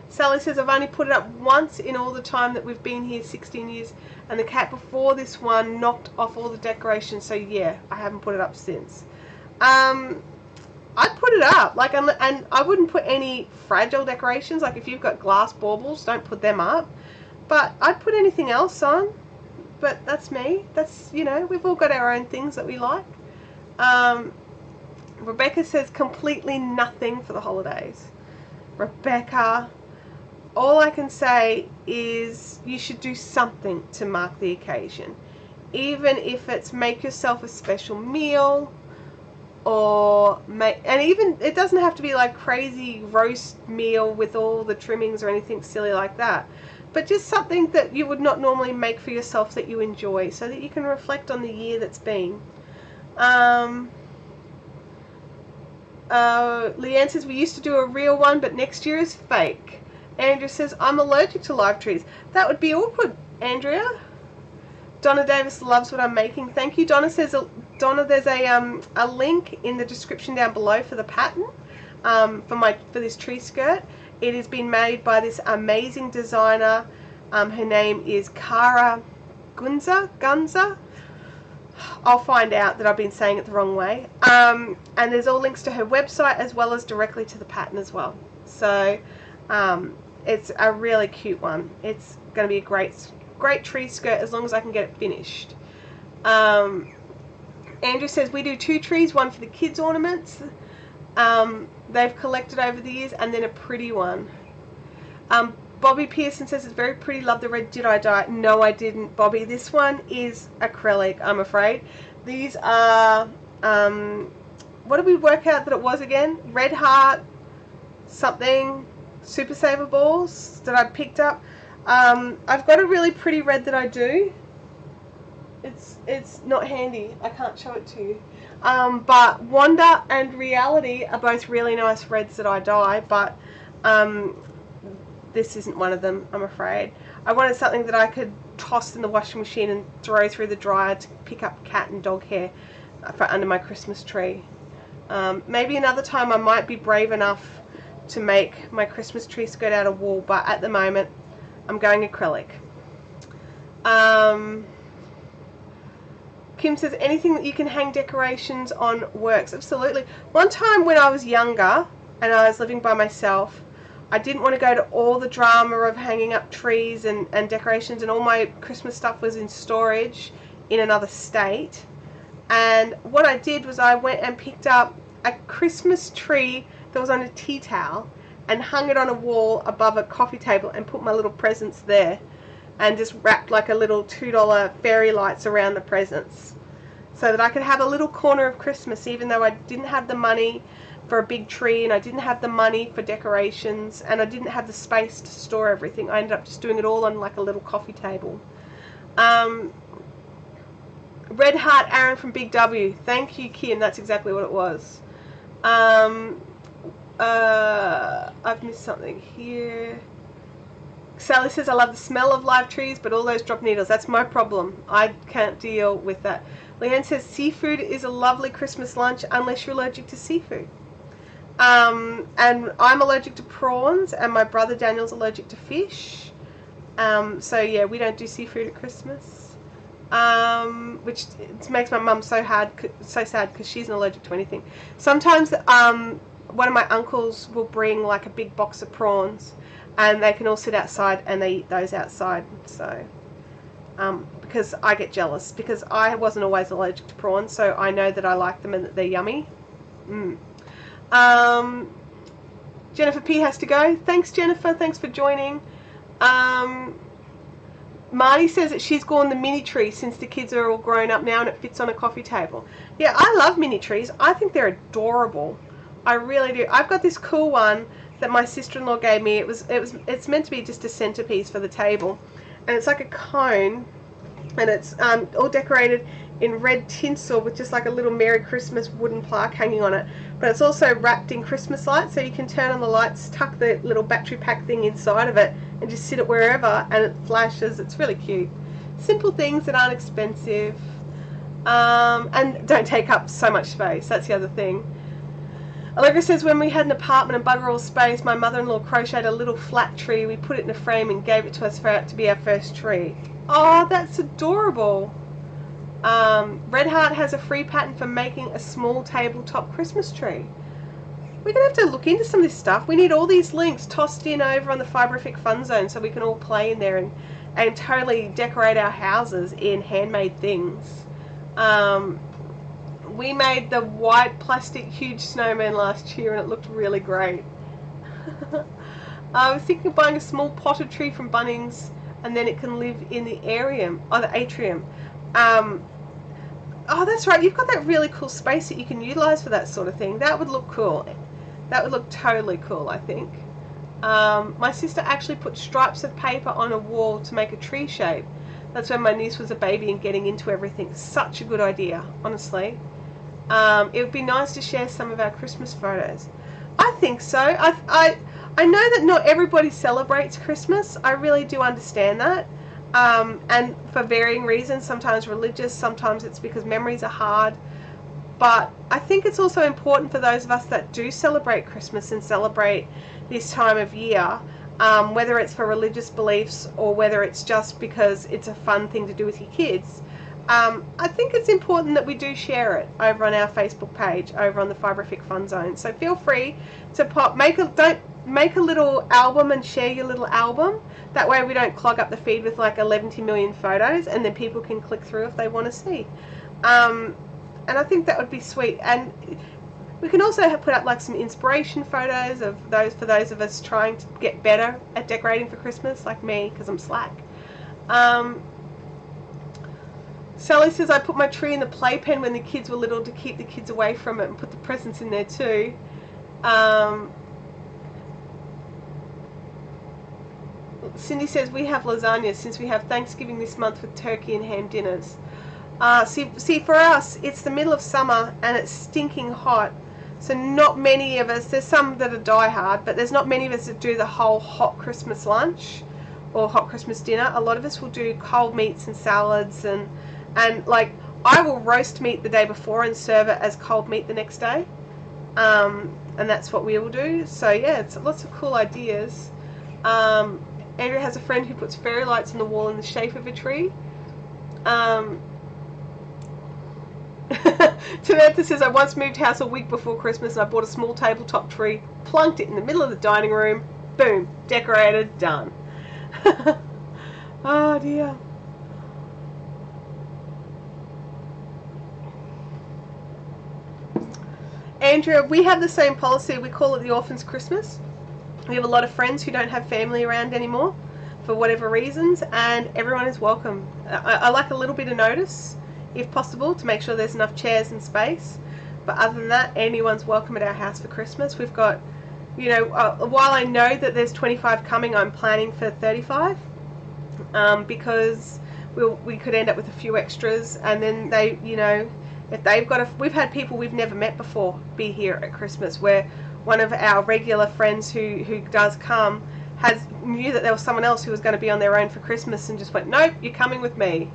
Sally says, I've only put it up once in all the time that we've been here, 16 years, and the cat before this one knocked off all the decorations, so yeah, I haven't put it up since. I'd put it up, like, and I wouldn't put any fragile decorations, like if you've got glass baubles, don't put them up, but I'd put anything else on, but that's me. That's, you know, we've all got our own things that we like. Rebecca says, completely nothing for the holidays. Rebecca, all I can say is you should do something to mark the occasion. Even if it's make yourself a special meal, or and even, it doesn't have to be like crazy roast meal with all the trimmings or anything silly like that. But just something that you would not normally make for yourself that you enjoy, so that you can reflect on the year that's been. Leanne says, we used to do a real one, but next year is fake. Andrea says, I'm allergic to live trees. That would be awkward, Andrea. Donna Davis loves what I'm making. Thank you. Donna says, Donna, there's a link in the description down below for the pattern for this tree skirt. It has been made by this amazing designer. Her name is Cara Gunza. I'll find out that I've been saying it the wrong way. And there's all links to her website as well as directly to the pattern as well. So it's a really cute one. It's going to be a great tree skirt as long as I can get it finished. Andrew says, we do 2 trees, one for the kids' ornaments they've collected over the years, and then a pretty one. Bobby Pearson says, it's very pretty, love the red. Did I dye it? No, I didn't, Bobby. This one is acrylic, I'm afraid. These are, what did we work out that it was again? Red Heart something Super Saver balls that I picked up. I've got a really pretty red that I do. It's not handy. I can't show it to you. But Wonder and Reality are both really nice reds that I dye, but this isn't one of them, I'm afraid. I wanted something that I could toss in the washing machine and throw through the dryer to pick up cat and dog hair for under my Christmas tree. Maybe another time I might be brave enough to make my Christmas tree skirt out of wool, but at the moment I'm going acrylic. Kim says, anything that you can hang decorations on works. Absolutely. One time when I was younger and I was living by myself, I didn't want to go to all the drama of hanging up trees and decorations, and all my Christmas stuff was in storage in another state. And what I did was I went and picked up a Christmas tree that was on a tea towel and hung it on a wall above a coffee table and put my little presents there, and just wrapped like a little $2 fairy lights around the presents, so that I could have a little corner of Christmas, even though I didn't have the money for a big tree, and I didn't have the money for decorations, and I didn't have the space to store everything. I ended up just doing it all on like a little coffee table. Red Heart Aaron from Big W. Thank you, Kim. That's exactly what it was. I've missed something here. Sally says, I love the smell of live trees, but all those drop needles, that's my problem. I can't deal with that. Leanne says, seafood is a lovely Christmas lunch unless you're allergic to seafood. And I'm allergic to prawns, and my brother Daniel's allergic to fish. So yeah, we don't do seafood at Christmas. Which makes my mum so sad because she's not allergic to anything. Sometimes one of my uncles will bring like a big box of prawns, and they can all sit outside and they eat those outside. So because I get jealous, because I wasn't always allergic to prawns, so I know that I like them and that they're yummy. Jennifer P has to go. Thanks, Jennifer. Thanks for joining. Marty says that she's gone the mini tree since the kids are all grown up now and it fits on a coffee table. Yeah, I love mini trees. I think they're adorable. I really do. I've got this cool one that my sister-in-law gave me. It's meant to be just a centerpiece for the table, and it's like a cone, and it's all decorated in red tinsel with just like a little Merry Christmas wooden plaque hanging on it. But it's also wrapped in Christmas lights, so you can turn on the lights, tuck the little battery pack thing inside of it, and just sit it wherever, and it flashes. It's really cute. Simple things that aren't expensive, and don't take up so much space. That's the other thing. Allegra says, when we had an apartment and bugger all space, my mother-in-law crocheted a little flat tree. We put it in a frame and gave it to us to be our first tree. Oh, that's adorable. Red Heart has a free pattern for making a small tabletop Christmas tree. We're going to have to look into some of this stuff. We need all these links tossed in over on the Fiberific Fun Zone so we can all play in there and totally decorate our houses in handmade things. We made the white plastic huge snowman last year and it looked really great. I was thinking of buying a small potted tree from Bunnings and then it can live in the atrium. Oh, that's right. You've got that really cool space that you can utilize for that sort of thing. That would look cool. That would look totally cool, I think. My sister actually put stripes of paper on a wall to make a tree shape. That's when my niece was a baby and getting into everything. Such a good idea, honestly. It would be nice to share some of our Christmas photos. I think so. I know that not everybody celebrates Christmas. I really do understand that. And for varying reasons, sometimes religious, sometimes it's because memories are hard. But I think it's also important for those of us that do celebrate Christmas and celebrate this time of year, whether it's for religious beliefs or whether it's just because it's a fun thing to do with your kids. I think it's important that we do share it over on our Facebook page, over on the Fiberific Fun Zone. So feel free to make a little album and share your little album. That way we don't clog up the feed with like 11 million photos, and then people can click through if they want to see. And I think that would be sweet. And we can also put up like some inspiration photos of for those of us trying to get better at decorating for Christmas, like me, because I'm slack. Sally says, I put my tree in the playpen when the kids were little to keep the kids away from it and put the presents in there too. Cindy says, we have lasagna since we have Thanksgiving this month with turkey and ham dinners. See, for us, it's the middle of summer and it's stinking hot. So not many of us, there's some that are diehard, but there's not many of us that do the whole hot Christmas lunch or hot Christmas dinner. A lot of us will do cold meats and salads and like I will roast meat the day before and serve it as cold meat the next day. And that's what we will do. So yeah, it's lots of cool ideas. Andrea has a friend who puts fairy lights on the wall in the shape of a tree. Samantha says, I once moved house a week before Christmas and I bought a small tabletop tree, plunked it in the middle of the dining room, boom, decorated, done. Oh dear. Andrea, we have the same policy. We call it the Orphan's Christmas. We have a lot of friends who don't have family around anymore for whatever reasons, and everyone is welcome. I like a little bit of notice, if possible, to make sure there's enough chairs and space. But other than that, anyone's welcome at our house for Christmas. We've got, you know, while I know that there's 25 coming, I'm planning for 35 because we could end up with a few extras, and then they, you know, if they've got we've had people we've never met before be here at Christmas, where one of our regular friends who does come knew that there was someone else who was going to be on their own for Christmas and just went, nope, you're coming with me.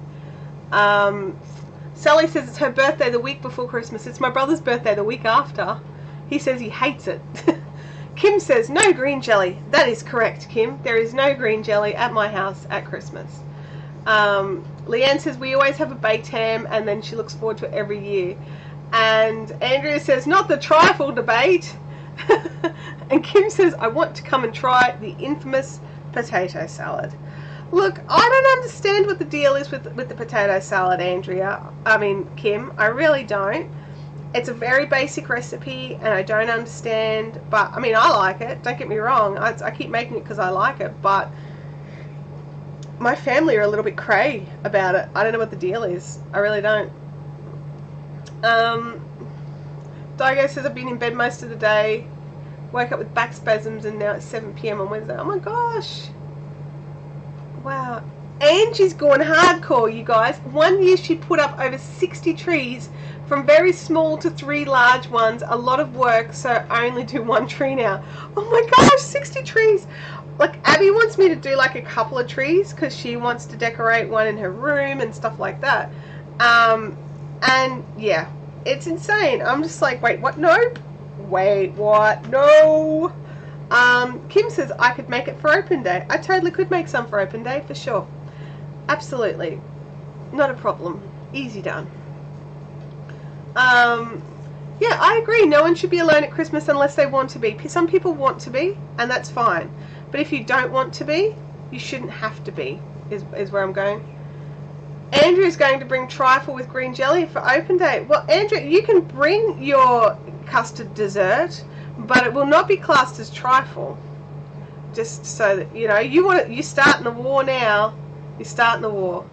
Sally says it's her birthday the week before Christmas. It's my brother's birthday the week after. He says he hates it. Kim says, no green jelly. That is correct, Kim. There is no green jelly at my house at Christmas. Leanne says, we always have a baked ham, and then she looks forward to it every year. And Andrea says, not the trifle debate. And Kim says, I want to come and try the infamous potato salad. Look, I don't understand what the deal is with the potato salad, Andrea. I mean, Kim, I really don't. It's a very basic recipe and I don't understand, but I mean, I like it, don't get me wrong. I keep making it because I like it, but my family are a little bit cray about it. I don't know what the deal is. I really don't. Daigo says I've been in bed most of the day, woke up with back spasms, and now it's 7 p.m. on Wednesday. Oh my gosh. Wow. Angie's gone hardcore, you guys. 1 year she put up over 60 trees, from very small to 3 large ones. A lot of work, so I only do 1 tree now. Oh my gosh, 60 trees. Like, Abby wants me to do like a couple of trees because she wants to decorate one in her room and stuff like that. And yeah, it's insane. I'm just like, wait, what? Nope. Wait, what? No. Kim says I could make it for open day. I totally could make some for open day, for sure. Absolutely. Not a problem. Easy done. Yeah, I agree. No one should be alone at Christmas unless they want to be. Some people want to be, and that's fine. But if you don't want to be, you shouldn't have to be, is where I'm going. Andrew's going to bring trifle with green jelly for open day. Well, Andrew, you can bring your custard dessert, but it will not be classed as trifle. Just so that, you know, you're starting the war now. You're starting the war.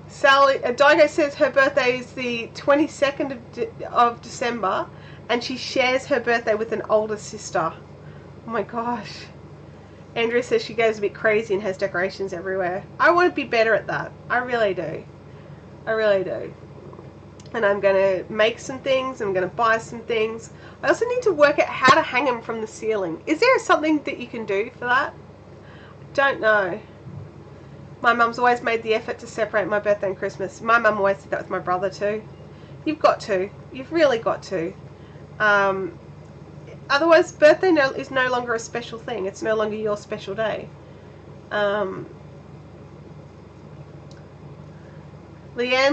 Sally, Daigo says her birthday is the 22nd of December, and she shares her birthday with an older sister. Oh my gosh. Andrea says she goes a bit crazy and has decorations everywhere. I want to be better at that. I really do. I really do. And I'm going to make some things. I'm going to buy some things. I also need to work out how to hang them from the ceiling. Is there something that you can do for that? Don't know. My mum's always made the effort to separate my birthday and Christmas. My mum always did that with my brother too. You've got to. You've really got to. Otherwise, birthday is no longer a special thing. It's no longer your special day. Leanne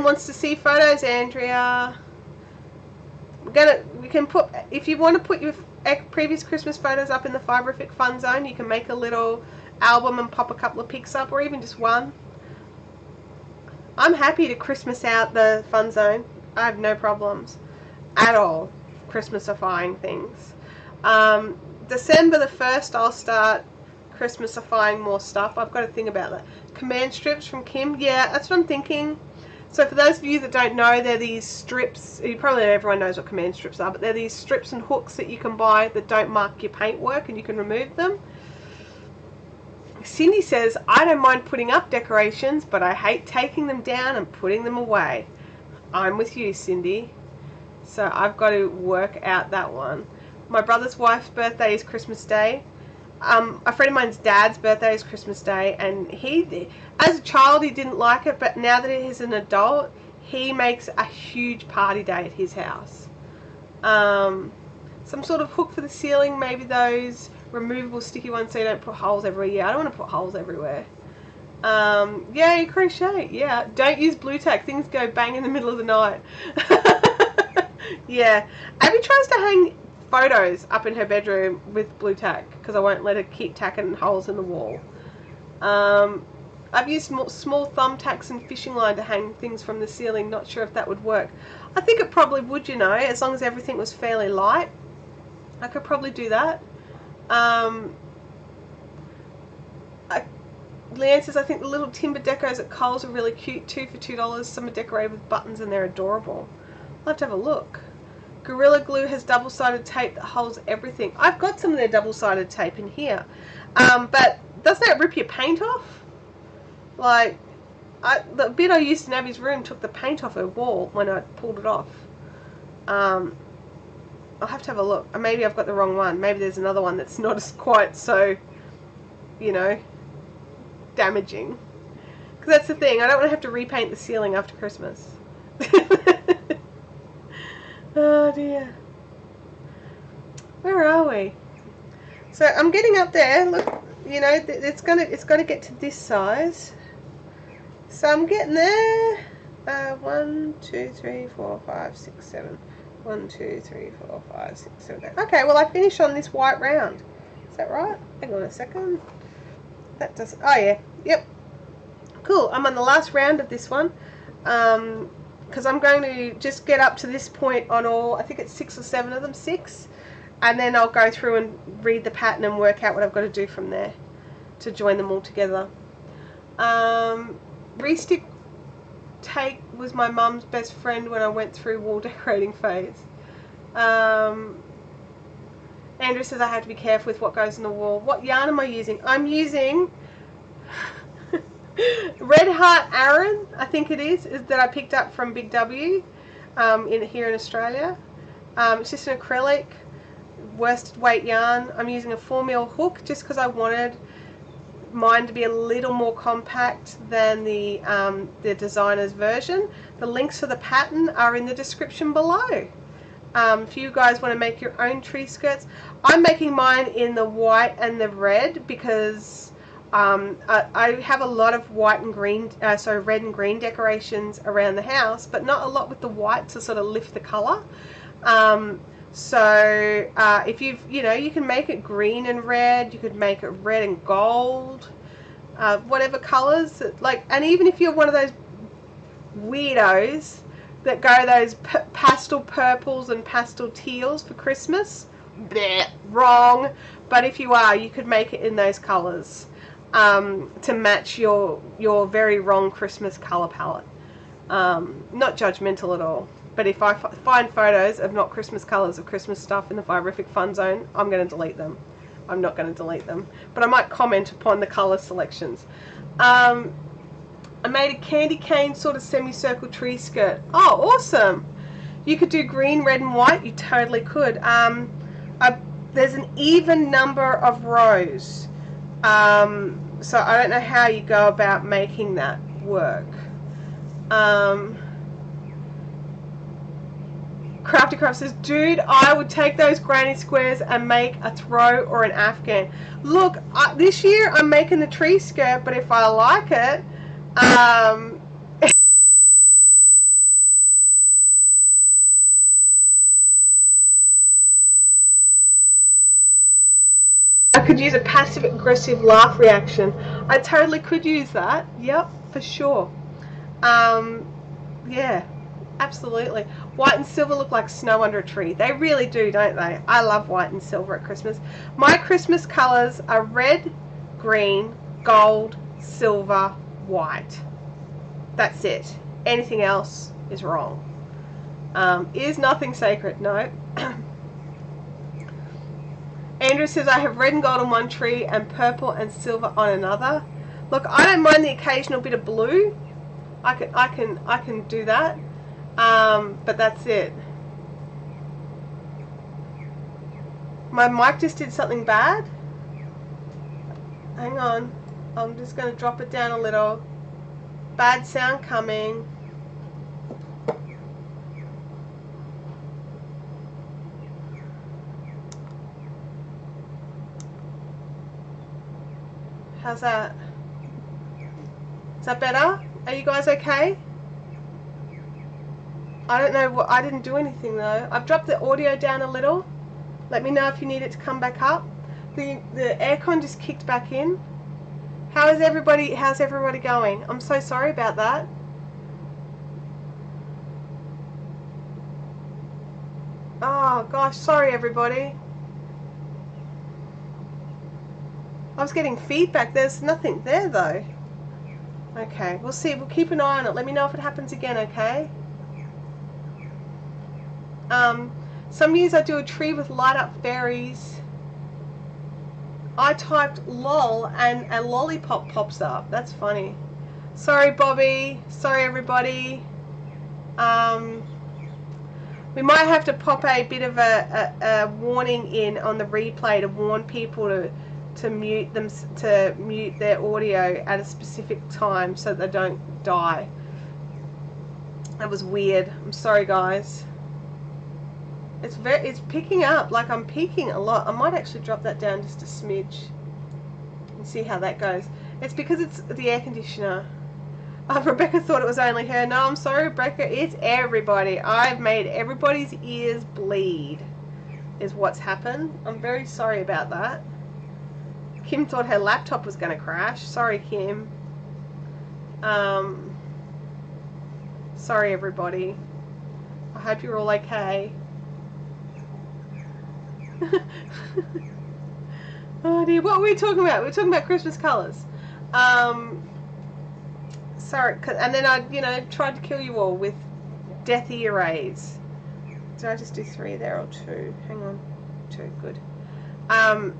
wants to see photos, Andrea. We can put, if you want to put your previous Christmas photos up in the Fibrific Fun Zone, you can make a little album and pop a couple of pics up, or even just one. I'm happy to Christmas out the Fun Zone. I have no problems at all Christmasifying things. December the 1st I'll start Christmasifying more stuff. I've got to think about that. Command strips from Kim. Yeah, that's what I'm thinking. So for those of you that don't know, they're these strips. Probably everyone knows what command strips are, but they're these strips and hooks that you can buy that don't mark your paintwork, and you can remove them. Cindy says, I don't mind putting up decorations, but I hate taking them down and putting them away. I'm with you, Cindy. So I've got to work out that one. My brother's wife's birthday is Christmas Day. A friend of mine's dad's birthday is Christmas Day, and he, as a child, he didn't like it, but now that he's an adult, he makes a huge party day at his house. Some sort of hook for the ceiling, maybe those removable sticky ones so you don't put holes everywhere. Yeah, I don't want to put holes everywhere. Yeah, you crochet. Yeah, don't use blue tack. Things go bang in the middle of the night. Yeah, Abby tries to hang photos up in her bedroom with blue tack because I won't let her keep tacking holes in the wall. I've used small thumbtacks and fishing line to hang things from the ceiling. Not sure if that would work. I think it probably would, you know, as long as everything was fairly light. I could probably do that. Leanne says, I think the little timber decos at Coles are really cute too for $2. Some are decorated with buttons and they're adorable. I'll have to have a look. Gorilla Glue has double-sided tape that holds everything. I've got some of their double-sided tape in here. But doesn't that rip your paint off? Like, the bit I used in Abby's room took the paint off her wall when I pulled it off. I'll have to have a look. Maybe I've got the wrong one. Maybe there's another one that's not as quite so, you know, damaging. Because that's the thing. I don't want to have to repaint the ceiling after Christmas. Oh dear. Where are we? So I'm getting up there. Look, you know, it's gonna get to this size. So I'm getting there. 1, 2, 3, 4, 5, 6, 7. 1, 2, 3, 4, 5, 6, 7, 8. Okay, well I finish on this white round. Is that right? Hang on a second. That does. Oh yeah. Yep. Cool. I'm on the last round of this one. because I'm going to just get up to this point on all, I think it's 6 or 7 of them, 6, and then I'll go through and read the pattern and work out what I've got to do from there to join them all together. Restick tape was my mum's best friend when I went through wall decorating phase. Andrew says I have to be careful with what goes in the wall. What yarn am I using? I'm using Red Heart Aran, I think it is that I picked up from Big W here in Australia. It's just an acrylic worsted weight yarn. I'm using a 4mm hook just because I wanted mine to be a little more compact than the designer's version. The links to the pattern are in the description below. If you guys want to make your own tree skirts, I'm making mine in the white and the red because I have a lot of white and green, red and green decorations around the house, but not a lot with the white to sort of lift the colour. If you can make it green and red, you could make it red and gold, whatever colours, and even if you're one of those weirdos that go those pastel purples and pastel teals for Christmas, bleh, wrong, but if you are, you could make it in those colours to match your very wrong Christmas colour palette. Not judgmental at all. But if I find photos of not Christmas colours of Christmas stuff in the Virrific Fun Zone, I'm going to delete them. I'm not going to delete them. But I might comment upon the colour selections. I made a candy cane sort of semicircle tree skirt. Oh, awesome. You could do green, red and white. You totally could. There's an even number of rows. So I don't know how you go about making that work. Crafty Craft says, dude, I would take those granny squares and make a throw or an afghan. Look, this year I'm making the tree skirt, but if I like it, I could use a passive aggressive laugh reaction. I totally could use that. Yep, for sure. Yeah, absolutely. White and silver look like snow under a tree. They really do, don't they? I love white and silver at Christmas. My Christmas colours are red, green, gold, silver, white. That's it. Anything else is wrong. Is nothing sacred? No. Andrew says, I have red and gold on one tree and purple and silver on another. Look, I don't mind the occasional bit of blue. I can do that. But that's it. My mic just did something bad. Hang on. I'm just going to drop it down a little. Bad sound coming. How's that? Is that better? Are you guys okay? I don't know what, I didn't do anything though. I've dropped the audio down a little. Let me know if you need it to come back up. The aircon just kicked back in. How's everybody going? I'm so sorry about that. Oh gosh, sorry everybody. I was getting feedback. There's nothing there though. Okay, we'll see. We'll keep an eye on it. Let me know if it happens again, okay? Some years I do a tree with light up fairies. I typed lol and a lollipop pops up. That's funny. Sorry Bobby. Sorry everybody. We might have to pop a bit of a warning in on the replay to warn people to mute their audio at a specific time so they don't die. That was weird. I'm sorry guys. It's picking up, like I'm peaking a lot. I might actually drop that down just a smidge and see how that goes. It's because it's the air conditioner. Rebecca thought it was only her. No, I'm sorry Rebecca, it's everybody. I've made everybody's ears bleed is what's happened. I'm very sorry about that. Kim thought her laptop was going to crash. Sorry Kim. Sorry, everybody. I hope you're all okay. Oh dear, what were we talking about? We were talking about Christmas colours. Sorry, and then I, tried to kill you all with deathy arrays. Did I just do 3 there or 2? Hang on, 2. Good. Dun,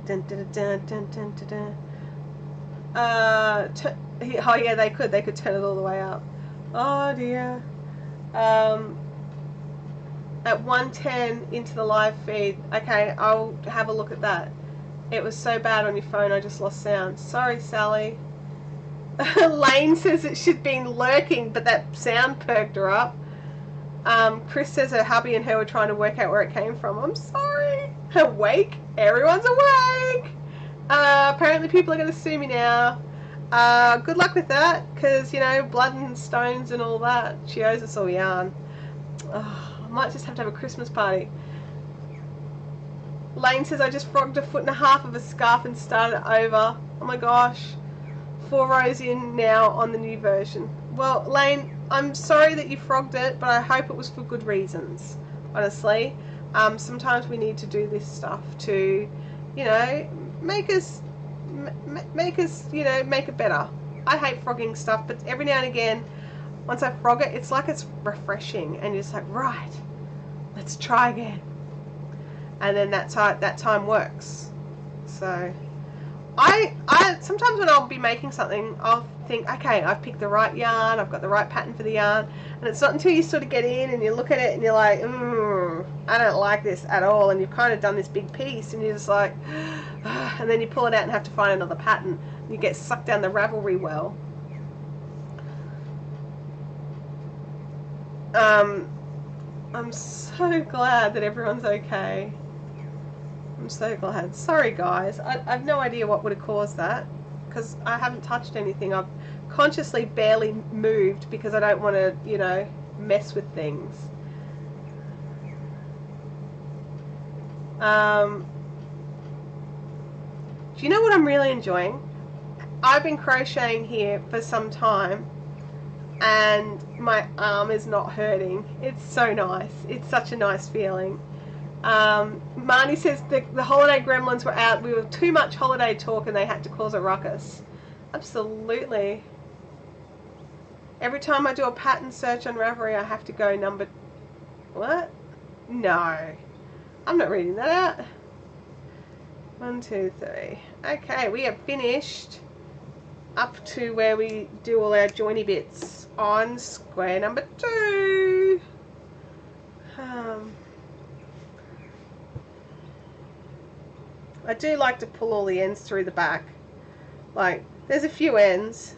dun, dun, dun, dun, dun, dun. Oh yeah, they could turn it all the way up. Oh dear. At 1:10 into the live feed. Okay, I'll have a look at that. It was so bad on your phone, I just lost sound. Sorry, Sally. Lane says it should be lurking, but that sound perked her up. Chris says her hubby and her were trying to work out where it came from. I'm sorry. Awake? Everyone's awake. Apparently people are going to sue me now. Good luck with that, because, blood and stones and all that. She owes us all yarn. Oh, I might just have to have a Christmas party. Lane says, I just frogged 1.5 feet of a scarf and started it over. Oh my gosh. 4 rows in now on the new version. Well, Lane, I'm sorry that you frogged it, but I hope it was for good reasons, honestly. Sometimes we need to do this stuff to, make us, make it better. I hate frogging stuff, but every now and again, once I frog it, it's like it's refreshing, and you're just like, right, let's try again. And then that time works. So I sometimes when I'll be making something, I'll think, okay, I've picked the right yarn, I've got the right pattern for the yarn, and it's not until you sort of get in and you look at it and you're like, I don't like this at all, and you've kind of done this big piece, and you're just like, and then you pull it out and have to find another pattern. You get sucked down the Ravelry well. I'm so glad that everyone's okay. I'm so glad. Sorry guys, I've no idea what would have caused that, because I haven't touched anything. I've consciously barely moved because I don't want to, mess with things. Do you know what I'm really enjoying? I've been crocheting here for some time, and my arm is not hurting. It's so nice. It's such a nice feeling. Marnie says the holiday gremlins were out. We were too much holiday talk and they had to cause a ruckus. Absolutely. Every time I do a pattern search on Ravelry, I have to go number... What? No. I'm not reading that out. 1, 2, 3. Okay, we have finished up to where we do all our joiny bits on square number 2. I do like to pull all the ends through the back. Like, there's a few ends.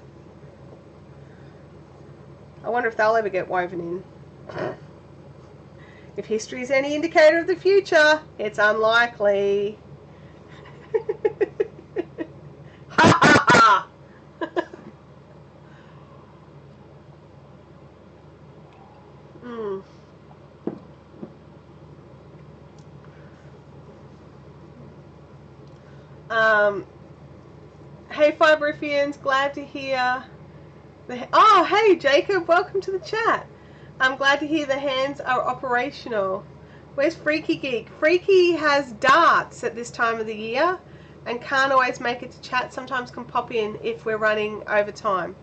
I wonder if they'll ever get woven in. If history is any indicator of the future, it's unlikely. Ha ha ha! Hey Fiberifians, glad to hear oh hey Jacob, welcome to the chat. I'm glad to hear the hands are operational. Where's Freaky Geek? Freaky has darts at this time of the year and can't always make it to chat. Sometimes can pop in if we're running over time.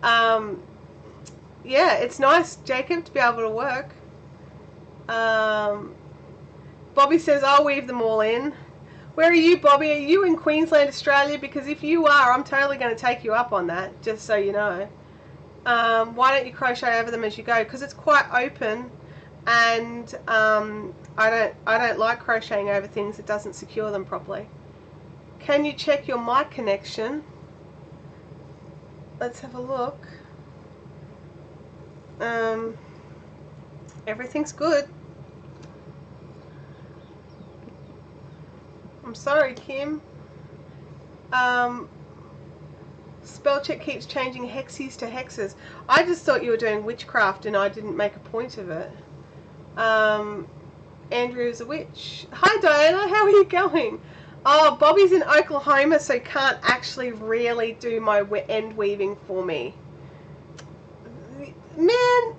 Yeah, it's nice, Jacob, to be able to work. Bobby says I'll weave them all in. Where are you, Bobby? Are you in Queensland, Australia? Because if you are, I'm totally going to take you up on that, just so you know. Why don't you crochet over them as you go? Because it's quite open, and I don't like crocheting over things that doesn't secure them properly. Can you check your mic connection? Let's have a look. Everything's good. I'm sorry, Kim. Spell check keeps changing hexies to hexes. I just thought you were doing witchcraft and I didn't make a point of it. Andrew's a witch. Hi Diana, how are you going? Oh, Bobby's in Oklahoma, so can't actually really do my end weaving for me. man,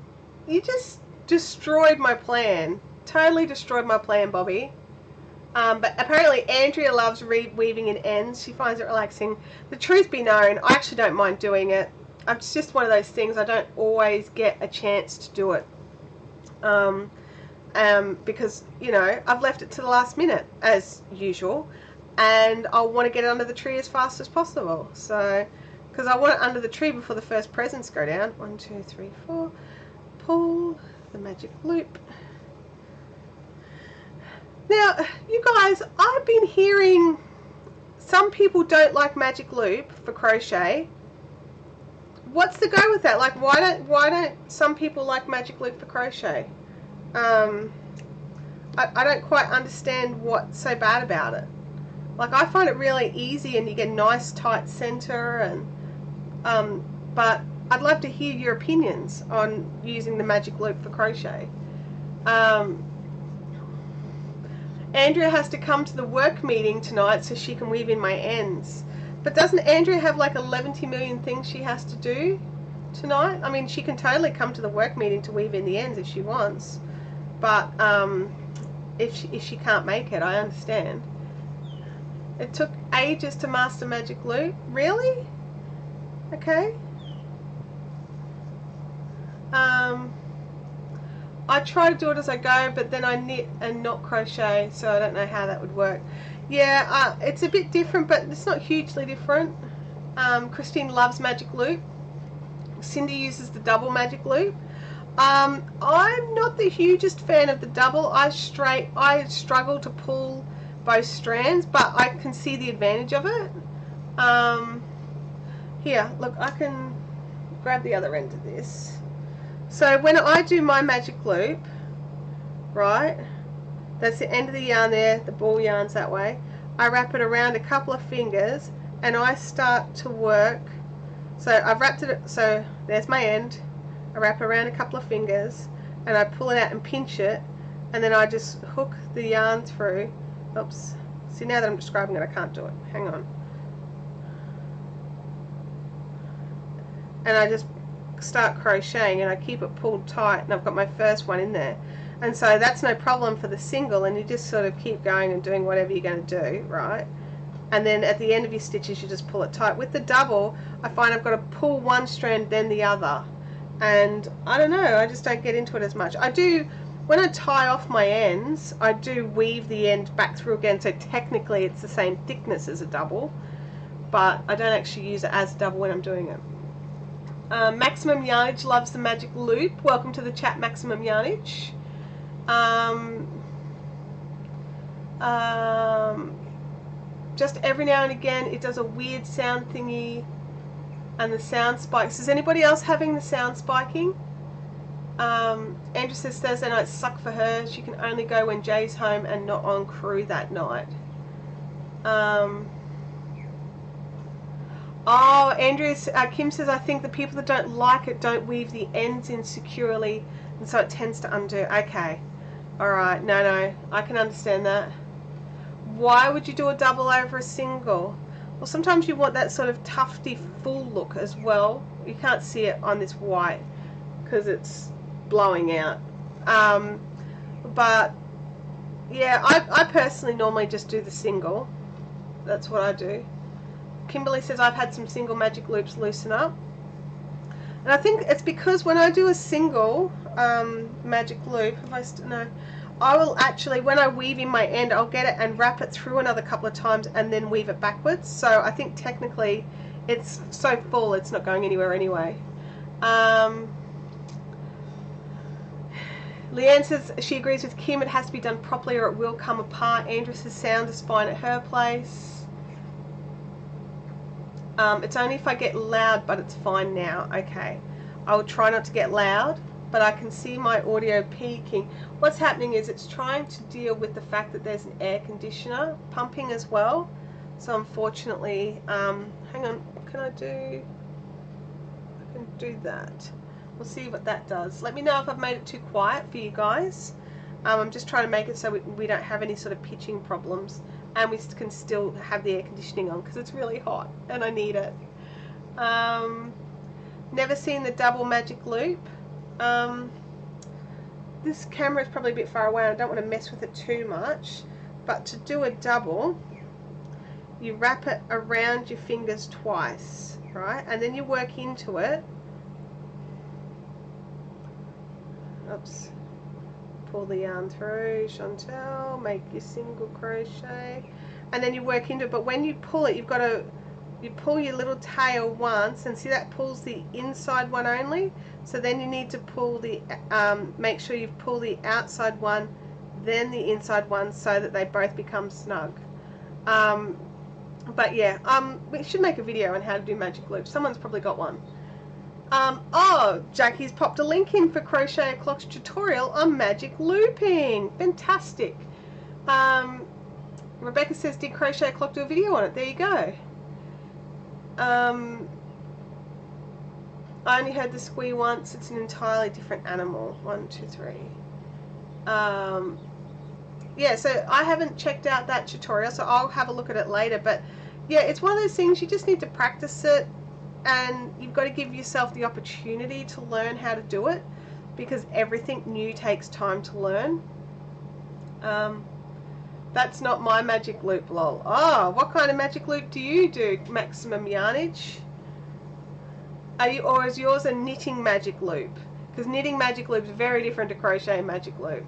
you just destroyed my plan. Totally destroyed my plan, Bobby. But apparently Andrea loves weaving in ends. She finds it relaxing. The truth be known, I actually don't mind doing it. It's just one of those things. I don't always get a chance to do it. Because, you know, I've left it to the last minute, as usual. And I want to get it under the tree as fast as possible. So, because I want it under the tree before the first presents go down. 1, 2, 3, 4. Pull the magic loop. Now, you guys, I've been hearing some people don't like magic loop for crochet. What's the go with that? Like, why don't some people like magic loop for crochet? I don't quite understand what's so bad about it. Like, I find it really easy, and you get a nice tight center, and but I'd love to hear your opinions on using the magic loop for crochet. Andrea has to come to the work meeting tonight so she can weave in my ends. But doesn't Andrea have like 11 million things she has to do tonight? I mean, she can totally come to the work meeting to weave in the ends if she wants. But if she can't make it, I understand. It took ages to master magic loop. Really? Okay. I try to do it as I go, but then I knit and not crochet, so I don't know how that would work. Yeah, it's a bit different, but it's not hugely different. Christine loves magic loop. Cindy uses the double magic loop. I'm not the hugest fan of the double. I struggle to pull both strands, but I can see the advantage of it. Here, look, I can grab the other end of this. So when I do my magic loop, right, that's the end of the yarn there, the ball yarn's that way, I wrap it around a couple of fingers and I start to work. So I've wrapped it, so there's my end, I wrap it around a couple of fingers and I pull it out and pinch it, and then I just hook the yarn through. Oops, see, now that I'm describing it I can't do it, hang on. And I just start crocheting and I keep it pulled tight, and I've got my first one in there, and so that's no problem for the single, and you just sort of keep going and doing whatever you're going to do, right? And then at the end of your stitches you just pull it tight. With the double I find I've got to pull one strand then the other, and I don't know, I just don't get into it as much. I do, when I tie off my ends, I do weave the end back through again, so technically it's the same thickness as a double, but I don't actually use it as a double when I'm doing it. Maximum Yarnage loves the magic loop. Welcome to the chat, Maximum Yarnage. Just every now and again it does a weird sound thingy, and the sound spikes. Is anybody else having the sound spiking? Andrew says Thursday nights suck for her. She can only go when Jay's home and not on crew that night. Oh, Andrew, Kim says, I think the people that don't like it don't weave the ends in securely, and so it tends to undo. Okay. Alright, no, I can understand that. Why would you do a double over a single? Well, sometimes you want that sort of tufty full look as well. You can't see it on this white because it's blowing out. But, yeah, I personally normally just do the single. That's what I do. Kimberly says I've had some single magic loops loosen up, and I think it's because when I do a single magic loop, I will actually, when I weave in my end, I'll get it and wrap it through another couple of times and then weave it backwards. So I think technically it's so full it's not going anywhere anyway. Leanne says she agrees with Kim, it has to be done properly or it will come apart. Andrew says sound is fine at her place. It's only if I get loud, but it's fine now. Okay, I will try not to get loud, but I can see my audio peaking. What's happening is it's trying to deal with the fact that there's an air conditioner pumping as well. So unfortunately, hang on, I can do that. We'll see what that does. Let me know if I've made it too quiet for you guys. I'm just trying to make it so we don't have any sort of pitching problems, and we can still have the air conditioning on because it's really hot and I need it. Never seen the double magic loop. This camera is probably a bit far away and I don't want to mess with it too much, but to do a double, you wrap it around your fingers twice, right, and then you work into it. Oops. Pull the yarn through, Chantel, make your single crochet, and then you work into it. But when you pull it, you pull your little tail once, and see that pulls the inside one only. So then you need to pull the, make sure you pull the outside one, then the inside one, so that they both become snug. But yeah, we should make a video on how to do magic loops. Someone's probably got one. Oh, Jackie's popped a link in for Crochet O'Clock's tutorial on magic looping. Fantastic. Rebecca says, did Crochet O'Clock do a video on it? There you go. I only heard the squee once. It's an entirely different animal. 1, 2, 3. Yeah, so I haven't checked out that tutorial, so I'll have a look at it later. But yeah, it's one of those things, you just need to practice it, and you've got to give yourself the opportunity to learn how to do it, because everything new takes time to learn. That's not my magic loop, lol. Oh, what kind of magic loop do you do, Maximum Yarnage? Or is yours a knitting magic loop? Because knitting magic loop is very different to crochet magic loop.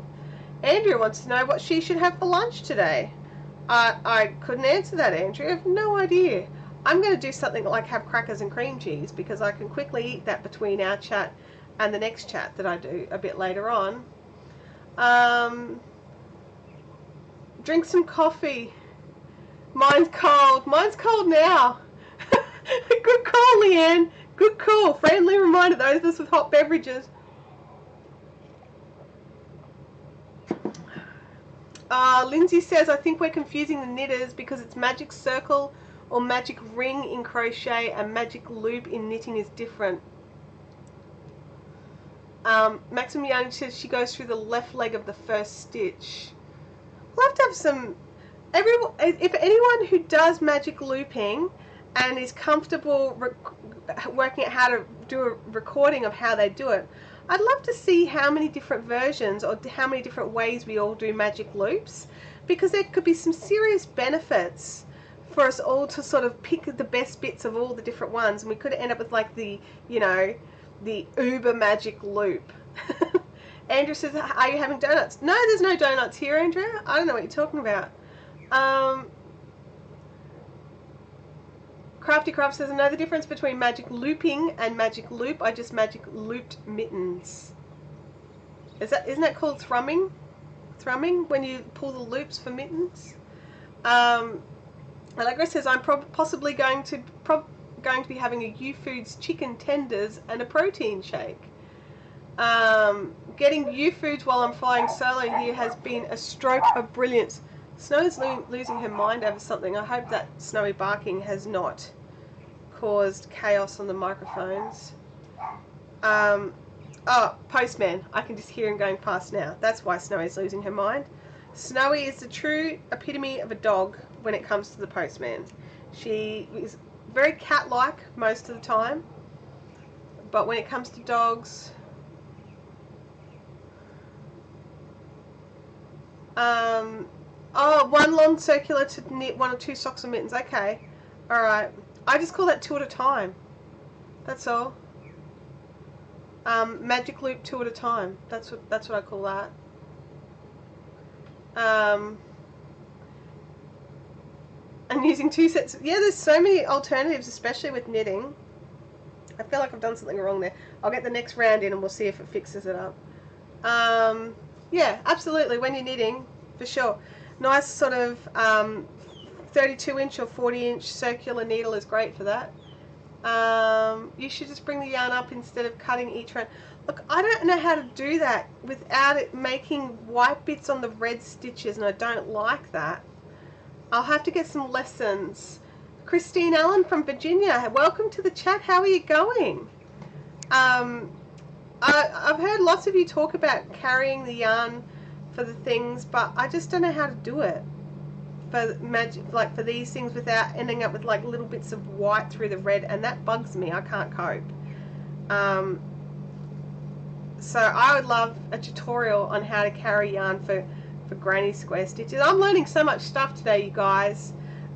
Andrea wants to know what she should have for lunch today. I couldn't answer that, Andrea. I have no idea. I'm going to do something like have crackers and cream cheese, because I can quickly eat that between our chat and the next chat that I do a bit later on. Drink some coffee. Mine's cold. Mine's cold now. Good call, Leanne. Good call. Friendly reminder, those of us with hot beverages. Lindsay says, I think we're confusing the knitters because it's magic circle or magic ring in crochet and magic loop in knitting is different. Maxim Young says she goes through the left leg of the first stitch. We'll have to have some, if anyone who does magic looping and is comfortable working out how to do a recording of how they do it, I'd love to see how many different versions or how many different ways we all do magic loops, because there could be some serious benefits for us all to sort of pick the best bits of all the different ones, and we could end up with like the, you know, the uber magic loop. Andrew says, are you having donuts? No, there's no donuts here, Andrea. I don't know what you're talking about. Crafty Craft says, I know the difference between magic looping and magic loop. I just magic looped mittens. Isn't that called thrumming? Thrumming, when you pull the loops for mittens? Allegra says, I'm possibly going to be having a U-Foods chicken tenders and a protein shake. Getting U-Foods while I'm flying solo here has been a stroke of brilliance. Snow's losing her mind over something. I hope that Snowy barking has not caused chaos on the microphones. Oh, Postman. I can just hear him going past now. That's why Snowy's losing her mind. Snowy is the true epitome of a dog when it comes to the postman. She is very cat-like most of the time, but when it comes to dogs, oh, one long circular to knit 1 or 2 socks or mittens. Okay, all right. I just call that 2 at a time. That's all. Magic loop 2 at a time. That's what I call that. And using 2 sets. Yeah, there's so many alternatives, especially with knitting. I feel like I've done something wrong there. I'll get the next round in and we'll see if it fixes it up. Yeah, absolutely. When you're knitting, for sure. Nice sort of 32-inch or 40-inch circular needle is great for that. You should just bring the yarn up instead of cutting each round. Look, I don't know how to do that without it making white bits on the red stitches, and I don't like that. I'll have to get some lessons. Christine Allen from Virginia, welcome to the chat. How are you going? I've heard lots of you talk about carrying the yarn for the things, but I just don't know how to do it for magic, like for these things, without ending up with like little bits of white through the red, and that bugs me. I can't cope. So I would love a tutorial on how to carry yarn for granny square stitches. I'm learning so much stuff today, you guys.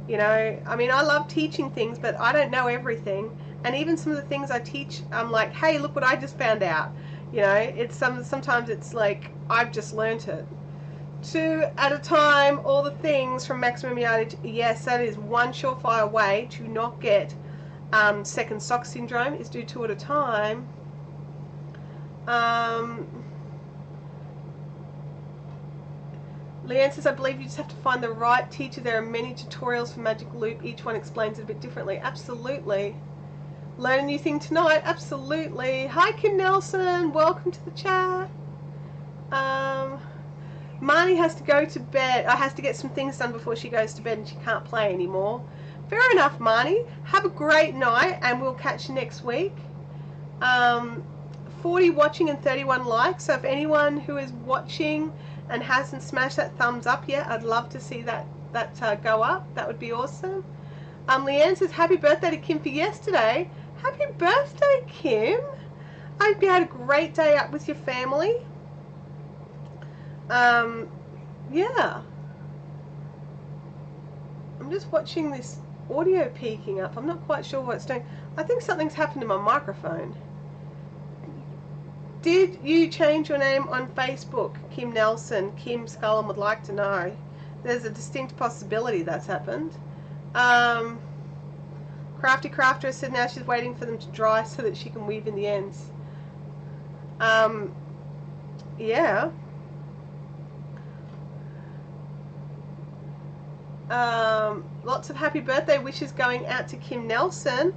You know, I mean, I love teaching things, but I don't know everything. And even some of the things I teach, I'm like, hey, look what I just found out. You know, it's sometimes it's like I've just learnt it. 2 at a time, all the things from maximum yardage. Yes, that is one surefire way to not get second sock syndrome, is do 2 at a time. Leanne says, I believe you just have to find the right teacher. There are many tutorials for Magic Loop. Each one explains it a bit differently. Absolutely. Learn a new thing tonight. Absolutely. Hi, Kim Nelson. Welcome to the chat. Marnie has to go to bed. I has to get some things done before she goes to bed and she can't play anymore. Fair enough, Marnie. Have a great night and we'll catch you next week. 40 watching and 31 likes. So if anyone who is watching and hasn't smashed that thumbs up yet, I'd love to see that go up. That would be awesome. Leanne says, happy birthday to Kim for yesterday. Happy birthday, Kim. I hope you had a great day out with your family. Yeah. I'm just watching this audio peaking up. I'm not quite sure what it's doing. I think something's happened to my microphone. Did you change your name on Facebook, Kim Nelson? Kim Scullum would like to know. There's a distinct possibility that's happened. Crafty Crafter said now she's waiting for them to dry so that she can weave in the ends. Yeah. Lots of happy birthday wishes going out to Kim Nelson.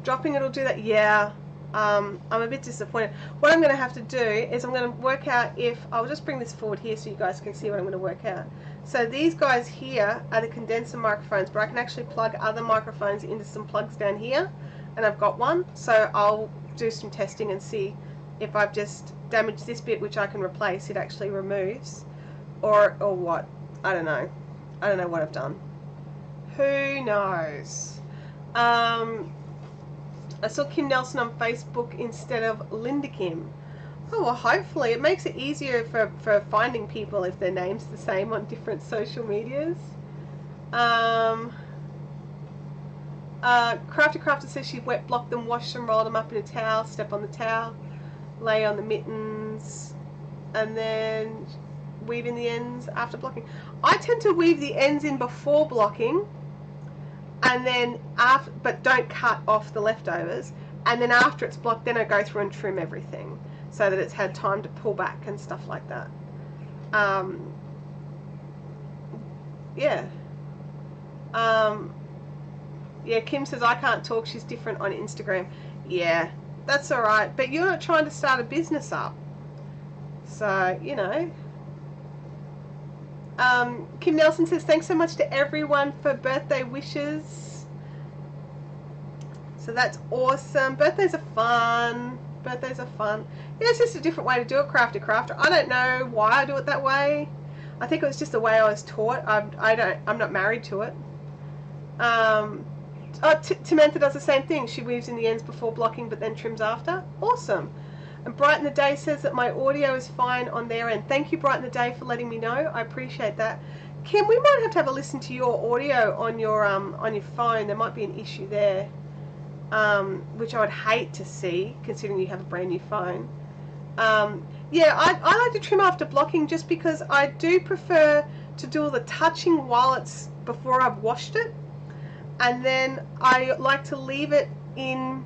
Dropping it'll do that. Yeah. I'm a bit disappointed. What I'm going to have to do is I'm going to work out if I'll just bring this forward here so you guys can see what I'm going to work out. So these guys here are the condenser microphones, but I can actually plug other microphones into some plugs down here, and I've got one. So I'll do some testing and see if I've just damaged this bit, which I can replace. It actually removes, or what? I don't know. I don't know what I've done. Who knows? I saw Kim Nelson on Facebook instead of Linda Kim. Oh, well, hopefully it makes it easier for finding people if their name's the same on different social medias. Crafty Crafter says she wet blocked them, washed them, rolled them up in a towel, step on the towel, lay on the mittens, and then weave in the ends after blocking. I tend to weave the ends in before blocking, and then after, but don't cut off the leftovers, and then after it's blocked, then I go through and trim everything so that it's had time to pull back and stuff like that. Yeah. Yeah, Kim says I can't talk, she's different on Instagram. Yeah, that's alright, but you're not trying to start a business up, so you know. Kim Nelson says, thanks so much to everyone for birthday wishes. So that's awesome. Birthdays are fun. Birthdays are fun. Yeah, it's just a different way to do it, Crafty Crafter. I don't know why I do it that way. I think it was just the way I was taught. I'm not married to it. Tamantha does the same thing. She weaves in the ends before blocking but then trims after. Awesome. And Brighten the Day says that my audio is fine on their end. Thank you, Brighten the Day, for letting me know. I appreciate that. Kim, we might have a listen to your audio on your phone. There might be an issue there, which I would hate to see, considering you have a brand new phone. Yeah, I like to trim after blocking just because I do prefer to do all the touching while it's before I've washed it, and then I like to leave it in.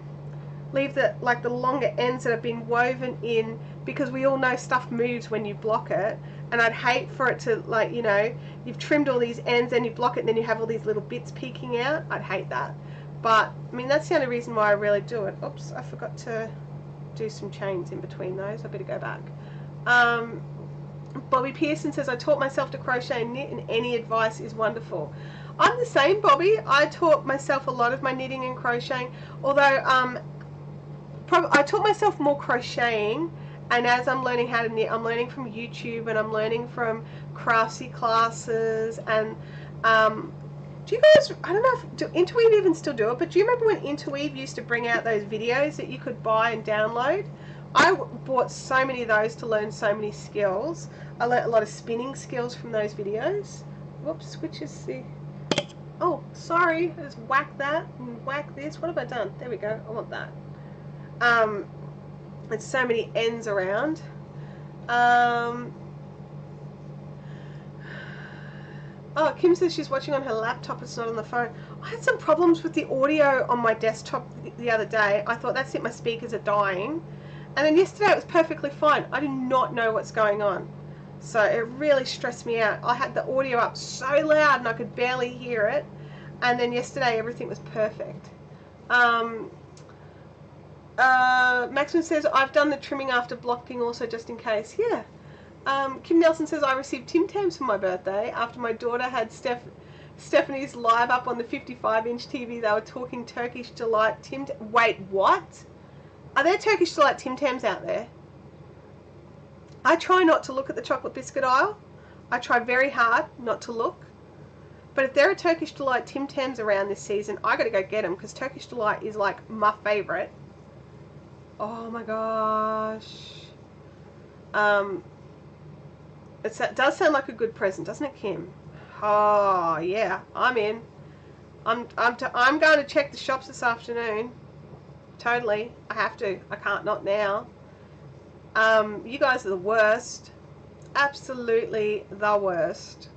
Leave the longer ends that have been woven in, because we all know stuff moves when you block it, and I'd hate for it to, like, you know, you've trimmed all these ends and you block it and then you have all these little bits peeking out. I'd hate that. But I mean, that's the only reason why I really do it. Oops, I forgot to do some chains in between those. I better go back. Bobby Pearson says, I taught myself to crochet and knit, and any advice is wonderful. I'm the same, Bobby. I taught myself a lot of my knitting and crocheting, although I taught myself more crocheting, and as I'm learning how to knit, I'm learning from YouTube, and I'm learning from craftsy classes, and Do you guys, I don't know if, do Interweave even still do it, but do you remember when Interweave used to bring out those videos that you could buy and download? I bought so many of those to learn so many skills. I learnt a lot of spinning skills from those videos. Whoops, which is the... Oh, sorry, I just whack that and whack this. What have I done? There we go, I want that. There's so many ends around. Oh, Kim says she's watching on her laptop, it's not on the phone. I had some problems with the audio on my desktop the other day. I thought, that's it, my speakers are dying. And then yesterday it was perfectly fine. I do not know what's going on. So it really stressed me out. I had the audio up so loud and I could barely hear it. And then yesterday everything was perfect. Maxim says, I've done the trimming after blocking also just in case. Yeah. Kim Nelson says, I received Tim Tams for my birthday after my daughter had Stephanie's live up on the 55-inch TV. They were talking Turkish Delight Tim. Wait, what? Are there Turkish Delight Tim Tams out there? I try not to look at the chocolate biscuit aisle. I try very hard not to look. But if there are Turkish Delight Tim Tams around this season, I got to go get them because Turkish Delight is like my favourite. Oh my gosh. It does sound like a good present, doesn't it, Kim? Oh yeah, I'm in. I'm going to check the shops this afternoon. Totally, I have to. I can't not now. You guys are the worst. Absolutely the worst.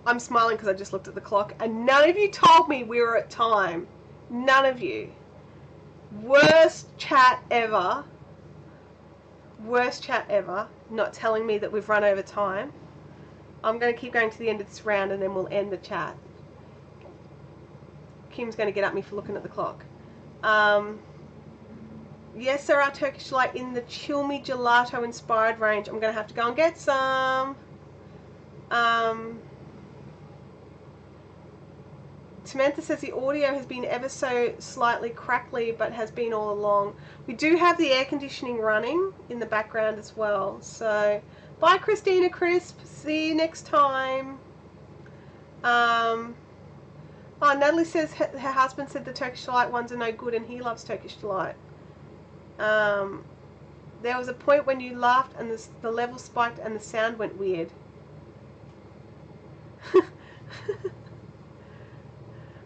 I'm smiling because I just looked at the clock and none of you told me we were at time. None of you. Worst chat ever. Worst chat ever. Not telling me that we've run over time. I'm going to keep going to the end of this round and then we'll end the chat. Kim's going to get at me for looking at the clock. Yes, there are Turkish Delight in the Chill Me Gelato inspired range. I'm going to have to go and get some. Samantha says the audio has been ever so slightly crackly but has been all along. We do have the air conditioning running in the background as well. So, bye Christina Crisp. See you next time. Oh, Natalie says her husband said the Turkish Delight ones are no good and he loves Turkish Delight. There was a point when you laughed and the level spiked and the sound went weird.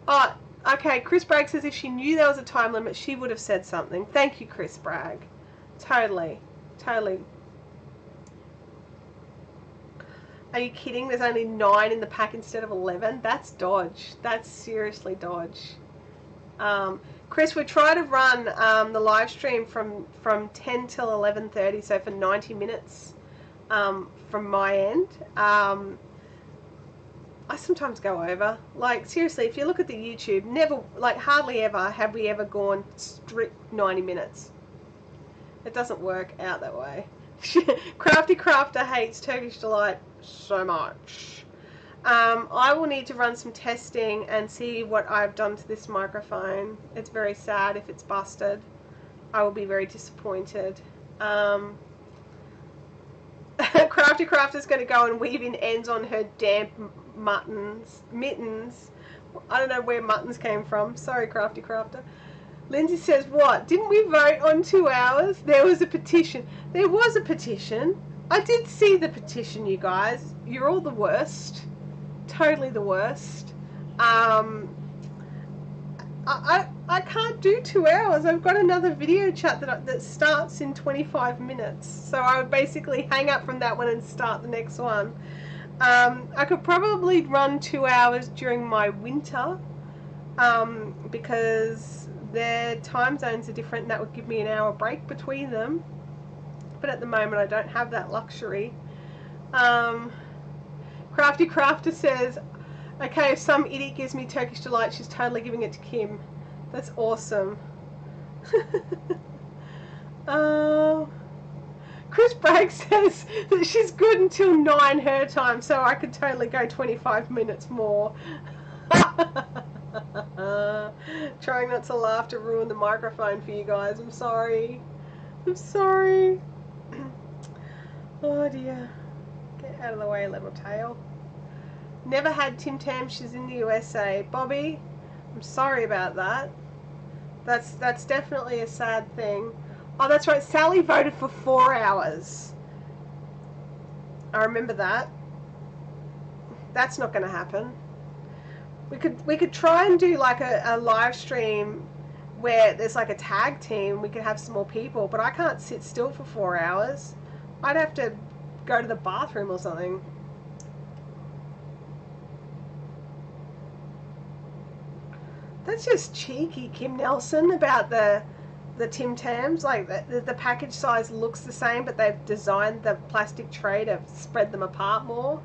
Oh, okay, Chris Bragg says if she knew there was a time limit, she would have said something. Thank you, Chris Bragg. Totally. Totally. Are you kidding? There's only 9 in the pack instead of 11? That's dodge. That's seriously dodge. Chris, we try to run the live stream from 10 till 11:30, so for 90 minutes from my end. I sometimes go over. Like, seriously, if you look at the YouTube, never, like, hardly ever have we ever gone strict 90 minutes. It doesn't work out that way. Crafty Crafter hates Turkish Delight so much. I will need to run some testing and see what I've done to this microphone. It's very sad if it's busted. I will be very disappointed. Crafty Crafter's going to go and weave in ends on her damp mittens. I don't know where muttons came from. Sorry, Crafty Crafter. Lindsay says, what? Didn't we vote on 2 hours? There was a petition. There was a petition. I did see the petition, you guys. You're all the worst. Totally the worst. I can't do 2 hours. I've got another video chat that starts in 25 minutes. So I would basically hang up from that one and start the next one. I could probably run 2 hours during my winter because their time zones are different and that would give me an hour break between them. But at the moment I don't have that luxury. Crafty Crafter says, okay, if some idiot gives me Turkish Delight, she's totally giving it to Kim. That's awesome. Chris Bragg says that she's good until 9 her time, so I could totally go 25 minutes more. Trying not to laugh to ruin the microphone for you guys. I'm sorry. I'm sorry. Oh dear. Get out of the way, little tail. Never had Tim Tam. She's in the USA. Bobby, I'm sorry about that. That's definitely a sad thing. Oh, that's right. Sally voted for 4 hours. I remember that. That's not going to happen. We could try and do like a live stream where there's like a tag team. We could have some more people, but I can't sit still for 4 hours. I'd have to go to the bathroom or something. That's just cheeky, Kim Nelson, about the Tim Tams. Like the package size looks the same, but they've designed the plastic tray to spread them apart more.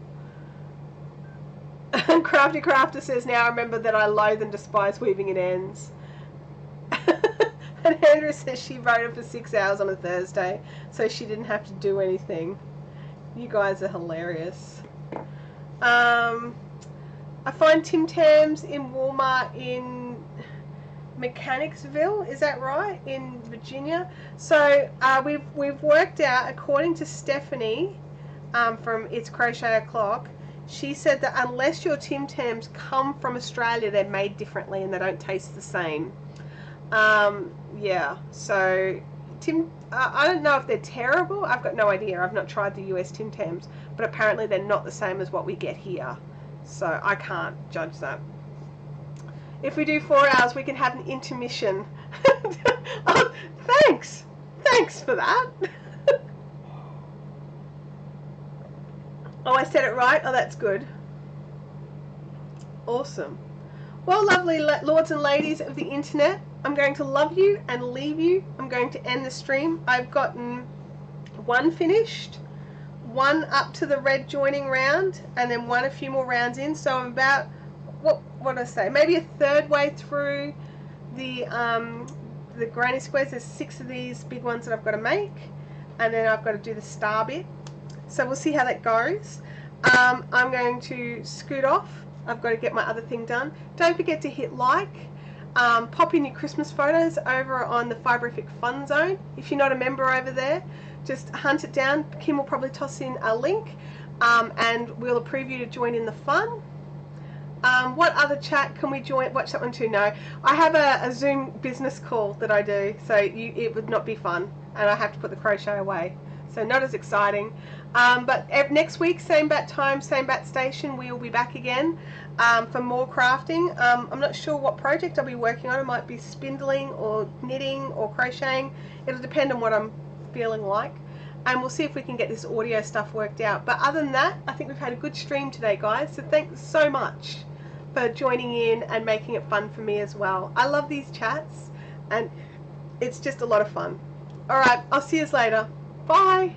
Crafty Crafter says, now I remember that I loathe and despise weaving in ends. And Andrew says she voted for 6 hours on a Thursday, so she didn't have to do anything. You guys are hilarious. I find Tim Tams in Walmart in Mechanicsville, is that right? In Virginia. So we've worked out, according to Stephanie from It's Crochet O'Clock, she said that unless your Tim Tams come from Australia, they're made differently and they don't taste the same. Yeah, so I don't know if they're terrible. I've got no idea. I've not tried the US Tim Tams, but apparently they're not the same as what we get here. So I can't judge that. If we do 4 hours, we can have an intermission. Oh, thanks. Thanks for that. Oh, I said it right? Oh, that's good. Awesome. Well, lovely lords and ladies of the internet, I'm going to love you and leave you. I'm going to end the stream. I've gotten one finished, one up to the red joining round, and then one a few more rounds in. So I'm about, what did I say? Maybe a third way through the granny squares. There's 6 of these big ones that I've got to make, and then I've got to do the star bit. So we'll see how that goes. I'm going to scoot off. I've got to get my other thing done. Don't forget to hit like. Pop in your Christmas photos over on the Fiberific Fun Zone. If you're not a member over there, just hunt it down. Kim will probably toss in a link, and we'll approve you to join in the fun. What other chat can we watch that one too? No, I have a Zoom business call that I do, so it would not be fun, and I have to put the crochet away, so not as exciting. But next week, same bat time, same bat station, we will be back again for more crafting. I'm not sure what project I'll be working on. It might be spindling or knitting or crocheting. It'll depend on what I'm feeling like, and we'll see if we can get this audio stuff worked out. But other than that, I think we've had a good stream today, guys, so thanks so much for joining in and making it fun for me as well. I love these chats, and it's just a lot of fun. Alright, I'll see you later. Bye!